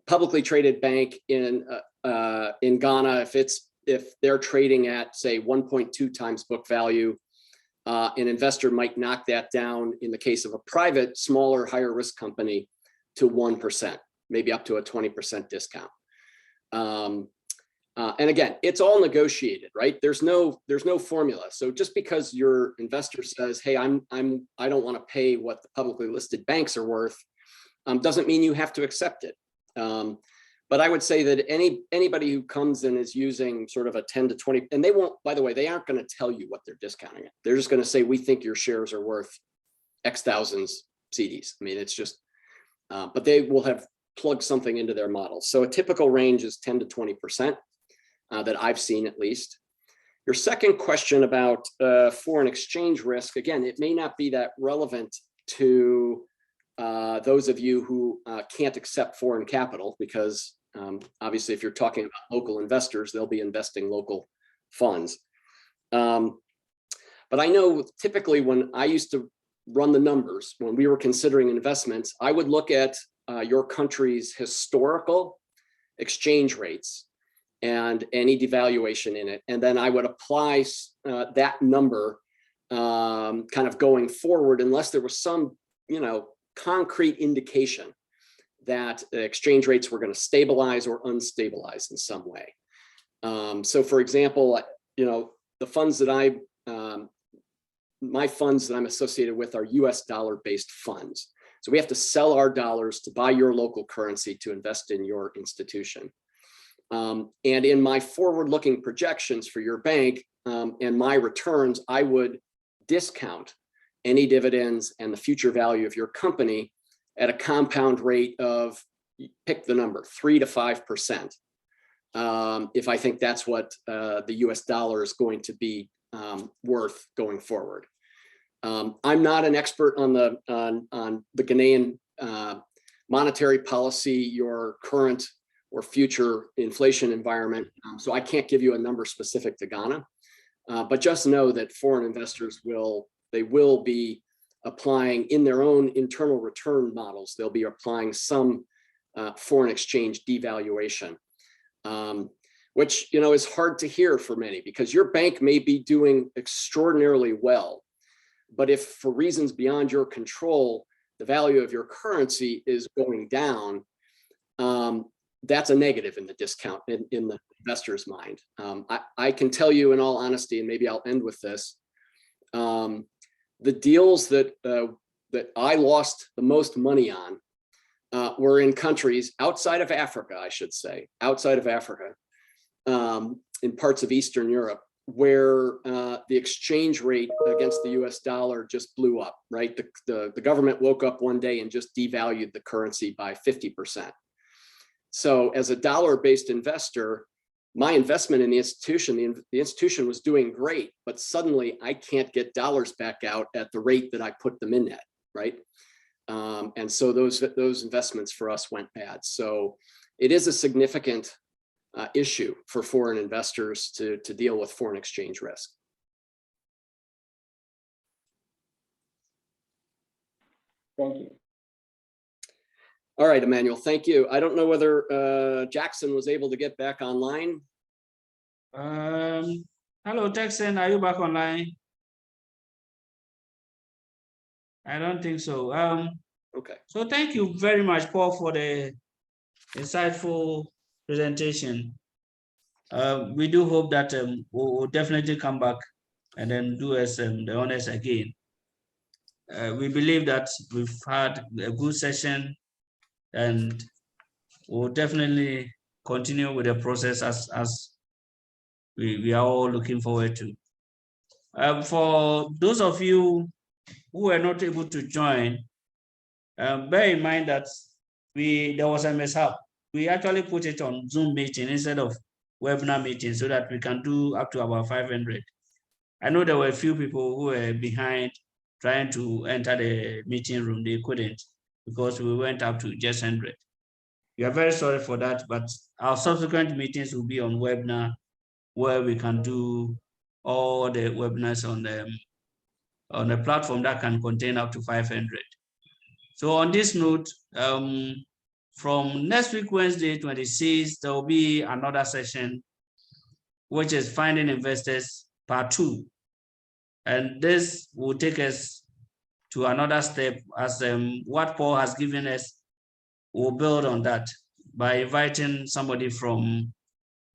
publicly traded bank in Ghana, if they're trading at say 1.2 times book value, an investor might knock that down in the case of a private, smaller, higher risk company to 1%, maybe up to a 20% discount. And again, it's all negotiated, right? There's no formula. So just because your investor says, "Hey, I don't want to pay what the publicly listed banks are worth," doesn't mean you have to accept it. But I would say that anybody who comes in is using sort of a 10 to 20, and they won't. By the way, they aren't going to tell you what they're discounting it. They're just going to say, "We think your shares are worth X thousands CDs." I mean, it's just, but they will have plugged something into their model. So a typical range is 10 to 20%. That I've seen at least. Your second question about foreign exchange risk, again, it may not be that relevant to those of you who can't accept foreign capital, because obviously if you're talking about local investors, they'll be investing local funds. But I know typically when I used to run the numbers, when we were considering investments, I would look at your country's historical exchange rates and any devaluation in it. And then I would apply that number kind of going forward, unless there was some, concrete indication that exchange rates were going to stabilize or unstabilize in some way. So for example, the funds that my funds that I'm associated with are US dollar-based funds. So we have to sell our dollars to buy your local currency to invest in your institution. And in my forward-looking projections for your bank and my returns, I would discount any dividends and the future value of your company at a compound rate of, pick the number, 3 to 5%. If I think that's what the US dollar is going to be worth going forward. I'm not an expert on the Ghanaian monetary policy, your current or future inflation environment, so I can't give you a number specific to Ghana. But just know that foreign investors will be applying in their own internal return models. They'll be applying some foreign exchange devaluation, which is hard to hear for many, because your bank may be doing extraordinarily well. But if for reasons beyond your control, the value of your currency is going down, that's a negative in the discount in the investor's mind. I can tell you in all honesty, and maybe I'll end with this, the deals that I lost the most money on were in countries outside of Africa, I should say, outside of Africa, in parts of Eastern Europe, where the exchange rate against the US dollar just blew up, right? The government woke up one day and just devalued the currency by 50%. So as a dollar-based investor, my investment in the institution was doing great, but suddenly I can't get dollars back out at the rate that I put them in at, right? And so those investments for us went bad. So it is a significant issue for foreign investors to deal with foreign exchange risk. Thank you. All right, Emmanuel, thank you. I don't know whether Jackson was able to get back online. Hello, Jackson, are you back online? I don't think so. Okay. So thank you very much, Paul, for the insightful presentation. We do hope that we'll definitely come back and then do us the honors again. We believe that we've had a good session, and we'll definitely continue with the process as we are all looking forward to. For those of you who were not able to join, bear in mind that there was a mishap. We actually put it on Zoom meeting instead of webinar meeting so that we can do up to about 500. I know there were a few people who were behind trying to enter the meeting room. They couldn't because we went up to just 100. We are very sorry for that, but our subsequent meetings will be on webinar, where we can do all the webinars on a platform that can contain up to 500. So on this note, from next week, Wednesday, 26th, there will be another session, which is Finding Investors Part 2. And this will take us to another step, as what Paul has given us. We'll build on that by inviting somebody from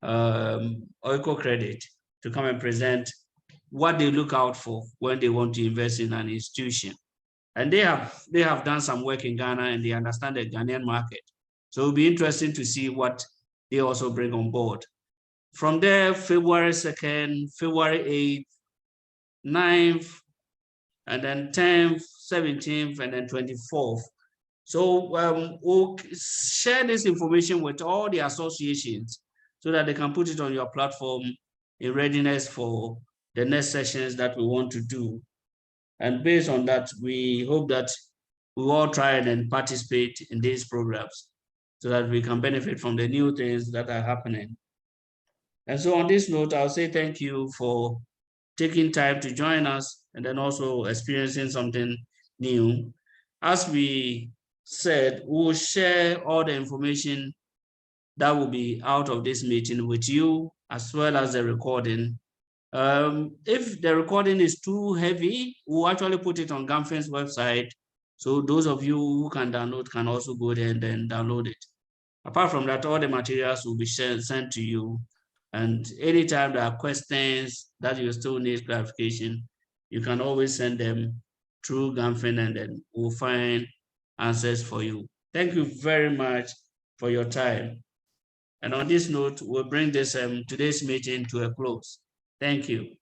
Oiko Credit to come and present what they look out for when they want to invest in an institution. And they have done some work in Ghana, and they understand the Ghanaian market. So it'll be interesting to see what they also bring on board. From there, February 2nd, February 8th, 9th, and then 10th, 17th, and then 24th. So we'll share this information with all the associations so that they can put it on your platform in readiness for the next sessions that we want to do. And based on that, we hope that we all try and participate in these programs so that we can benefit from the new things that are happening. And so on this note, I'll say thank you for taking time to join us and then also experiencing something new. As we said, we'll share all the information that will be out of this meeting with you, as well as the recording. If the recording is too heavy, we'll actually put it on GAMFIN's website. So those of you who can download can also go there and then download it. Apart from that, all the materials will be sent to you. And anytime there are questions that you still need clarification, you can always send them through GAMFIN and then we'll find answers for you. Thank you very much for your time. And on this note, we'll bring this today's meeting to a close. Thank you.